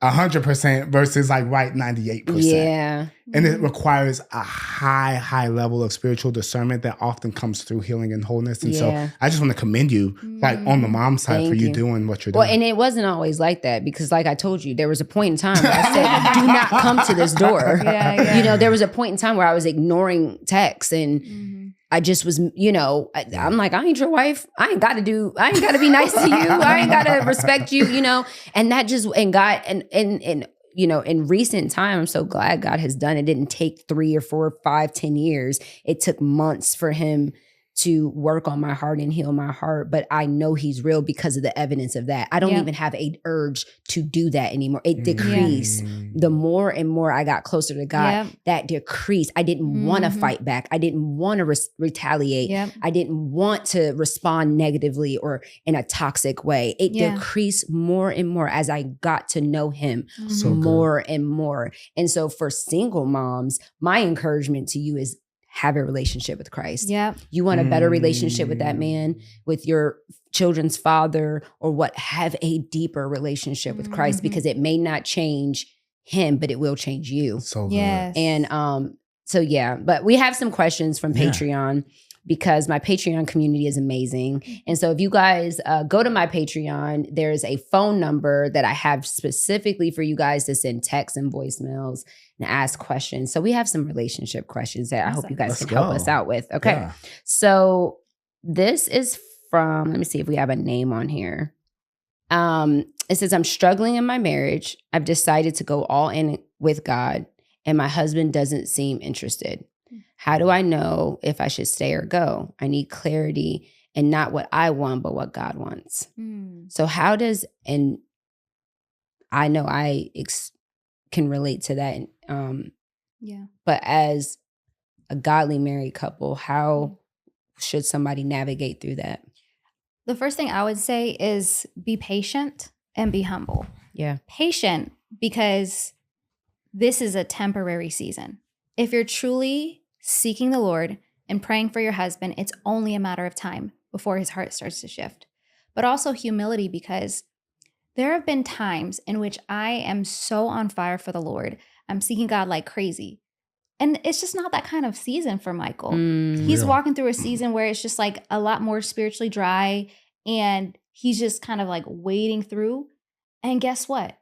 S2: 100% versus like right 98%.
S1: Yeah.
S2: And it requires a high level of spiritual discernment that often comes through healing and wholeness. And so I just want to commend you, like on the mom side, for you doing what you're doing.
S1: Well, and it wasn't always like that, because like I told you, there was a point in time where I said, do not come to this door. There was a point in time where I was ignoring texts and I just was, I'm like, I ain't your wife. I ain't got to be nice to you. I ain't got to respect you, and that just, and God, and in recent time, I'm so glad God has done it. It didn't take 3 or 4 or 5, 10 years. It took months for him to work on my heart and heal my heart. But I know he's real because of the evidence of that. I don't even have an urge to do that anymore. It decreased. The more and more I got closer to God, that decreased. I didn't want to fight back. I didn't want to retaliate. I didn't want to respond negatively or in a toxic way. It decreased more and more as I got to know him more and more. And so for single moms, my encouragement to you is have a relationship with Christ. You want a better relationship with that man, with your children's father, or what? Have a deeper relationship with Christ, because it may not change him, but it will change you.
S2: So good.
S1: And but we have some questions from Patreon, because my Patreon community is amazing. And so if you guys go to my Patreon, there's a phone number that I have specifically for you guys to send texts and voicemails and ask questions. So we have some relationship questions that I hope you guys can help us out with. Okay. Yeah. So this is from, let me see if we have a name on here. It says, I'm struggling in my marriage. I've decided to go all in with God, and my husband doesn't seem interested. How do I know if I should stay or go? I need clarity, and not what I want, but what God wants. So how does, and I know I can relate to that. But as a godly married couple, how should somebody navigate through that?
S3: The first thing I would say is be patient and be humble. Patient, because this is a temporary season. If you're truly seeking the Lord and praying for your husband, it's only a matter of time before his heart starts to shift. But also humility, because there have been times in which I am so on fire for the Lord. I'm seeking God like crazy. And it's just not that kind of season for Michael. He's walking through a season where it's just like a lot more spiritually dry, and he's just kind of like wading through. And guess what?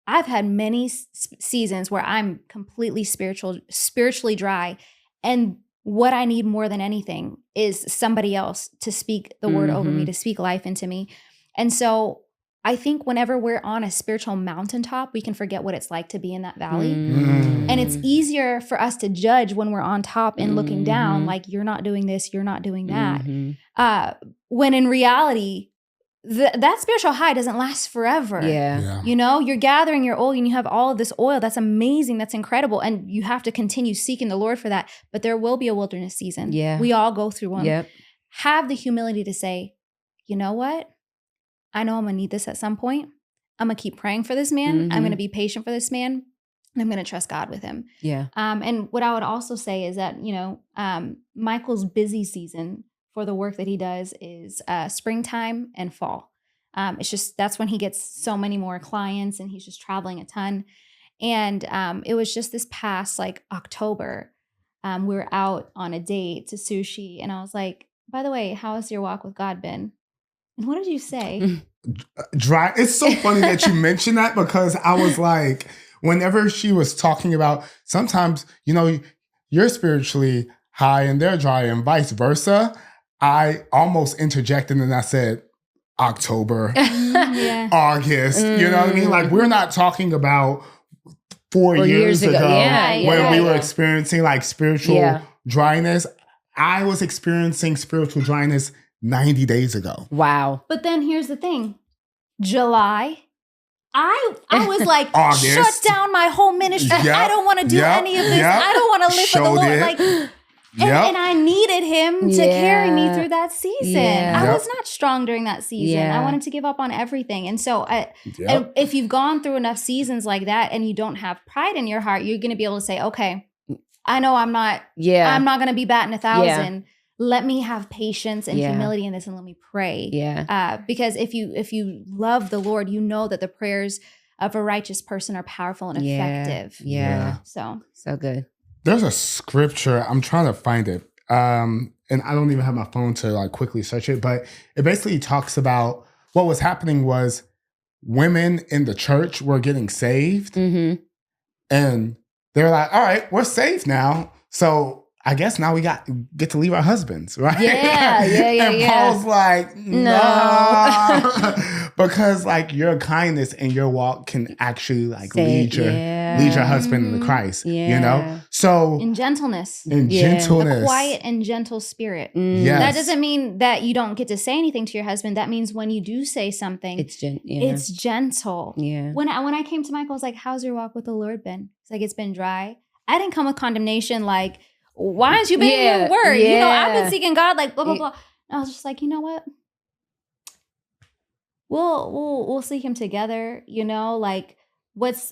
S3: I've had many seasons where I'm completely spiritually dry. And what I need more than anything is somebody else to speak the word over me, to speak life into me. And so I think whenever we're on a spiritual mountaintop, we can forget what it's like to be in that valley. And it's easier for us to judge when we're on top and looking down, like, you're not doing this, you're not doing that. When in reality, that spiritual high doesn't last forever. You're gathering your oil and you have all of this oil. That's amazing. That's incredible. And you have to continue seeking the Lord for that. But there will be a wilderness season. We all go through one. Have the humility to say, you know what? I know I'm going to need this at some point. I'm going to keep praying for this man. I'm going to be patient for this man. And I'm going to trust God with him. And what I would also say is that, Michael's busy season for the work that he does is springtime and fall. It's just, that's when he gets so many more clients, and he's just traveling a ton. And it was just this past October, we were out on a date to sushi, and I was like, by the way, how has your walk with God been? And what did you say?
S2: Dry. It's so funny that you mentioned that, because I was like, whenever she was talking about, sometimes, you're spiritually high and they're dry and vice versa, I almost interjected and I said, October,
S3: Yeah.
S2: August. You know what I mean? Like, we're not talking about 4 years ago when we were experiencing like spiritual dryness. I was experiencing spiritual dryness 90 days ago.
S1: Wow.
S3: But then here's the thing. July, I was like,
S2: August.
S3: shut down my whole ministry. I don't want to do any of this. I don't want to live for the Lord. Like, and I needed him to carry me through that season. I was not strong during that season. I wanted to give up on everything. And so and if you've gone through enough seasons like that and you don't have pride in your heart, you're going to be able to say, okay, I know I'm not going to be batting 1,000. Let me have patience and humility in this, and let me pray. Because if you love the Lord, you know that the prayers of a righteous person are powerful and effective.
S1: So good.
S2: There's a scripture. I'm trying to find it. And I don't even have my phone to like quickly search it, but it basically talks about what was happening was women in the church were getting saved. And they're like, all right, we're saved now. So I guess now we get to leave our husbands, right? And Paul's like, no. Because like your kindness and your walk can actually like lead your husband into Christ, you know? So
S3: in gentleness.
S2: A
S3: quiet and gentle spirit. That doesn't mean that you don't get to say anything to your husband. That means when you do say something, it's gentle. When I came to Michael, I was like, how's your walk with the Lord been? It's like, it's been dry. I didn't come with condemnation like, why aren't you been in your word? You know, I've been seeking God, like blah, blah, blah. And I was just like, you know what? We'll seek him together, you know, like what's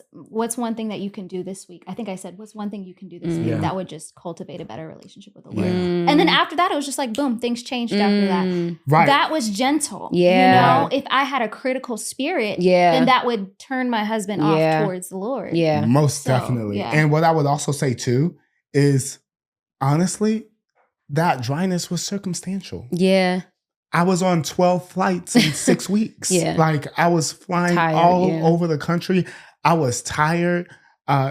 S3: one thing that you can do this week? I think I said, what's one thing you can do this week that would just cultivate a better relationship with the Lord? And then after that, it was just like, boom, things changed after that. Right. That was gentle. You know, if I had a critical spirit, then that would turn my husband off towards the Lord.
S2: Most definitely. And what I would also say too is, honestly, that dryness was circumstantial. I was on 12 flights in 6 weeks. Like I was flying all over the country. I was tired.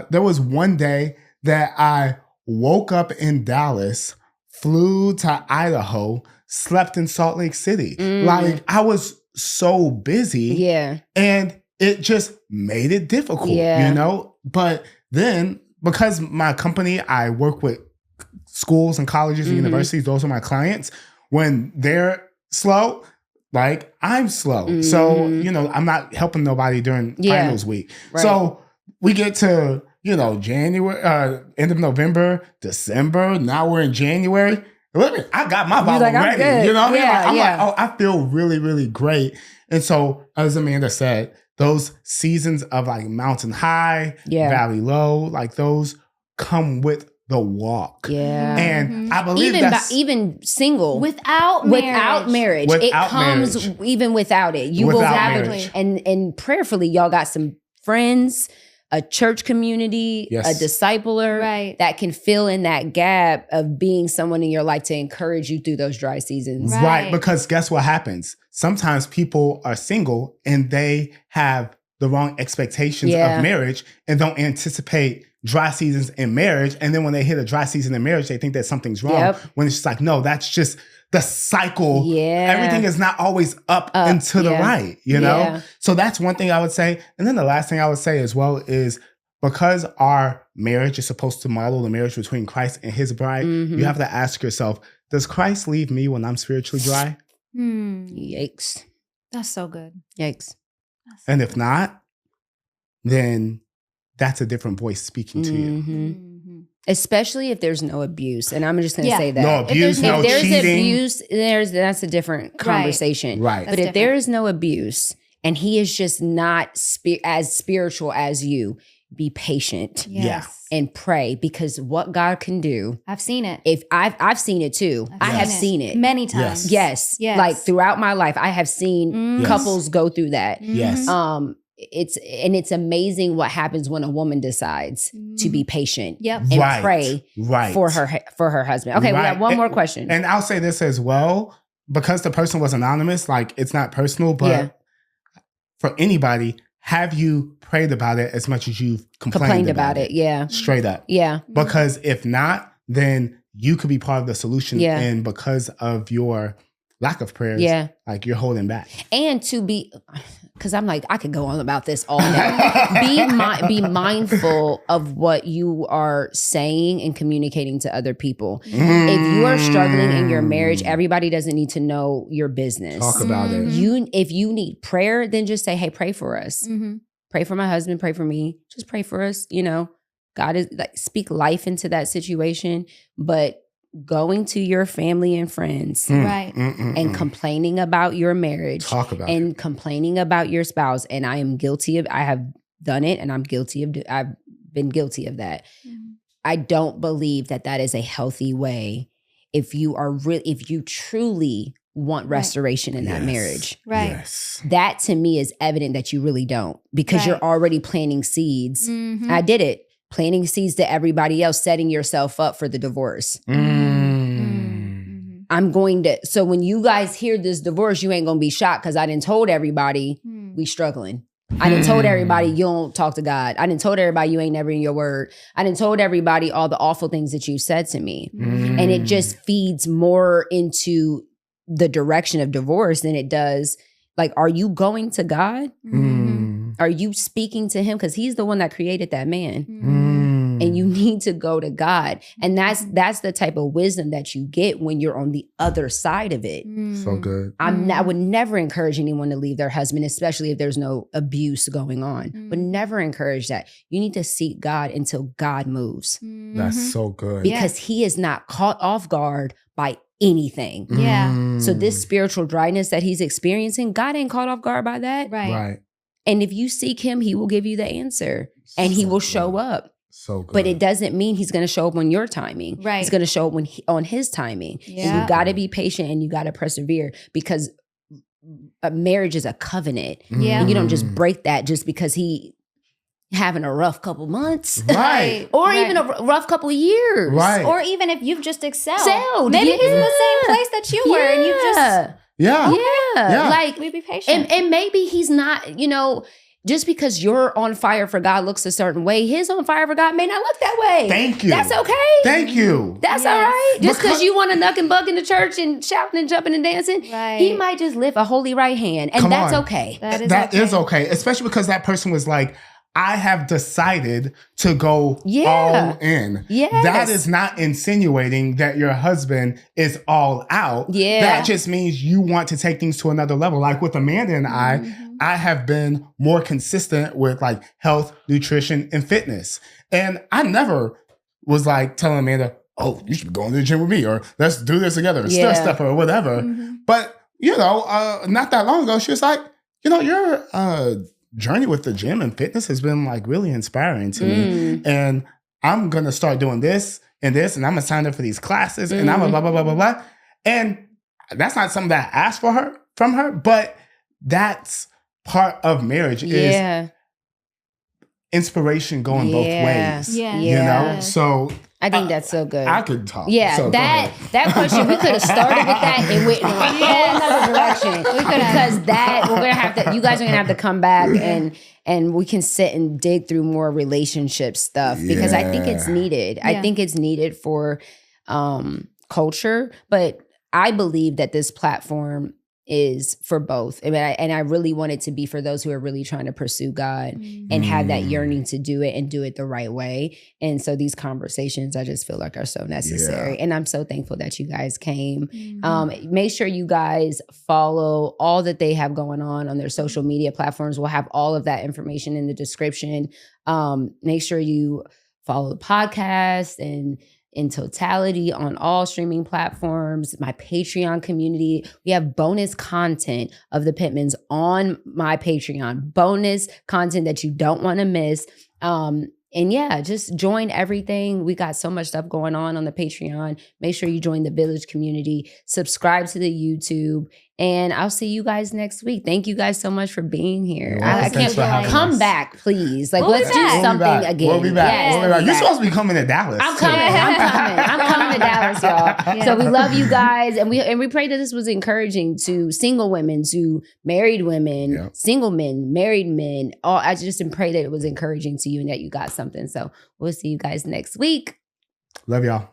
S2: There was one day that I woke up in Dallas, flew to Idaho, slept in Salt Lake City. Like I was so busy. And it just made it difficult, you know? But then because my company, I work with schools and colleges and universities, those are my clients. When they're slow, like I'm slow. So, you know, I'm not helping nobody during finals week. So we get to, you know, January, end of November, December. Now we're in January. Look, I got my bottle ready. You know what I mean? I'm like, oh, I feel really, really great. And so, as Amanda said, those seasons of like mountain high, valley low, like those come with the walk. And I believe
S1: even single
S3: without marriage.
S1: It comes even without it. You will have it. And prayerfully, y'all got some friends, a church community, a discipler that can fill in that gap of being someone in your life to encourage you through those dry seasons.
S2: Right. Because guess what happens? Sometimes people are single and they have the wrong expectations of marriage and don't anticipate dry seasons in marriage. And then when they hit a dry season in marriage, they think that something's wrong. When it's just like, no, that's just the cycle. Everything is not always up and to the right, you know? So that's one thing I would say. And then the last thing I would say as well is because our marriage is supposed to model the marriage between Christ and his bride, you have to ask yourself, does Christ leave me when I'm spiritually dry?
S1: Yikes.
S3: That's so good.
S1: Yikes.
S2: And if not, then that's a different voice speaking to you.
S1: Especially if there's no abuse. And I'm just going to say that.
S2: No abuse,
S1: if there's
S2: cheating.
S1: Abuse, that's a different conversation.
S2: Right.
S1: But if there is no abuse and he is just not as spiritual as you, be patient. And pray, because what God can do.
S3: I've seen it.
S1: If I've seen it too. I have seen it
S3: many times.
S1: Yes. Like throughout my life, I have seen couples go through that. It's amazing what happens when a woman decides to be patient and pray for her husband. Okay, we got one more question.
S2: And I'll say this as well, because the person was anonymous, like it's not personal, but for anybody, have you prayed about it as much as you've complained about it? Straight up. Because if not, then you could be part of the solution. And because of your lack of prayers, like you're holding back.
S1: And to be, because I'm like, I could go on about this all day. Be mindful of what you are saying and communicating to other people. If you are struggling in your marriage, everybody doesn't need to know your business.
S2: Talk about it.
S1: If you need prayer, then just say, hey, pray for us. Pray for my husband, pray for me. Just pray for us. You know, God is like, speak life into that situation. But going to your family and friends and complaining about your marriage and complaining about your spouse. And I am guilty of, I have done it and I've been guilty of that. I don't believe that that is a healthy way. If you truly want restoration in that marriage, that to me is evident that you really don't, because you're already planting seeds. I did it. Planting seeds to everybody else, setting yourself up for the divorce. So when you guys hear this divorce, you ain't gonna be shocked, because I done told everybody we struggling. I done told everybody you don't talk to God. I done told everybody you ain't never in your word. I done told everybody all the awful things that you said to me. And it just feeds more into the direction of divorce than it does. Like, are you going to God? Are you speaking to him? Because he's the one that created that man. And you need to go to God. And that's the type of wisdom that you get when you're on the other side of it.
S2: So good.
S1: I would never encourage anyone to leave their husband, especially if there's no abuse going on. Would never encourage that. You need to seek God until God moves.
S2: That's so good.
S1: Because he is not caught off guard by anything. So this spiritual dryness that he's experiencing, God ain't caught off guard by that.
S2: Right.
S1: And if you seek him, he will give you the answer and he will show up.
S2: So good.
S1: But it doesn't mean he's going to show up on your timing.
S3: Right.
S1: He's going to show up on his timing. And you got to be patient and you got to persevere, because a marriage is a covenant. And you don't just break that just because he having a rough couple months. Or even a rough couple years.
S3: Or even if you've just excelled. Maybe he's in the same place that you were and you just...
S1: Like,
S3: we be patient.
S1: And maybe he's not, just because you're on fire for God looks a certain way, his on fire for God may not look that way.
S2: Thank you.
S1: That's okay.
S2: Thank you.
S1: That's all right. Just because you want to knuck and buck in the church and shouting and jumping and dancing, he might just live a holy right hand. And that's okay.
S2: That is okay. Especially because that person was like, I have decided to go all in. That is not insinuating that your husband is all out. That just means you want to take things to another level. Like with Amanda and I have been more consistent with like health, nutrition, and fitness. And I never was like telling Amanda, oh, you should be going to the gym with me, or let's do this together, or stir stuff or whatever. But, not that long ago, she was like, you're journey with the gym and fitness has been like really inspiring to me. And I'm going to start doing this, and I'm going to sign up for these classes, and I'm a blah, blah, blah, blah, blah. And that's not something that I asked from her, but that's part of marriage is inspiration going both ways. So
S1: I think that's so good.
S2: I could talk.
S1: So that question, we could have started with that and went in a whole other direction. Because that, we're gonna have to, you guys are gonna have to come back and we can sit and dig through more relationship stuff, because I think it's needed. I think it's needed for culture, but I believe that this platform is for both. And I really want it to be for those who are really trying to pursue God and have that yearning to do it and do it the right way. And so these conversations, I just feel like are so necessary. And I'm so thankful that you guys came. Make sure you guys follow all that they have going on their social media platforms. We'll have all of that information in the description. Make sure you follow the podcast and in totality on all streaming platforms, my Patreon community. We have bonus content of the Pittmans on my Patreon, bonus content that you don't want to miss. And just join everything. We got so much stuff going on the Patreon. Make sure you join the Village community, subscribe to the YouTube, and I'll see you guys next week. Thank you guys so much for being here. I can't come back, please. Like, let's do something again.
S2: We'll be back. You're supposed to be coming to Dallas.
S1: I'm coming to Dallas, y'all. So we love you guys, and we pray that this was encouraging to single women, to married women, single men, married men. I just pray that it was encouraging to you and that you got something. So we'll see you guys next week.
S2: Love y'all.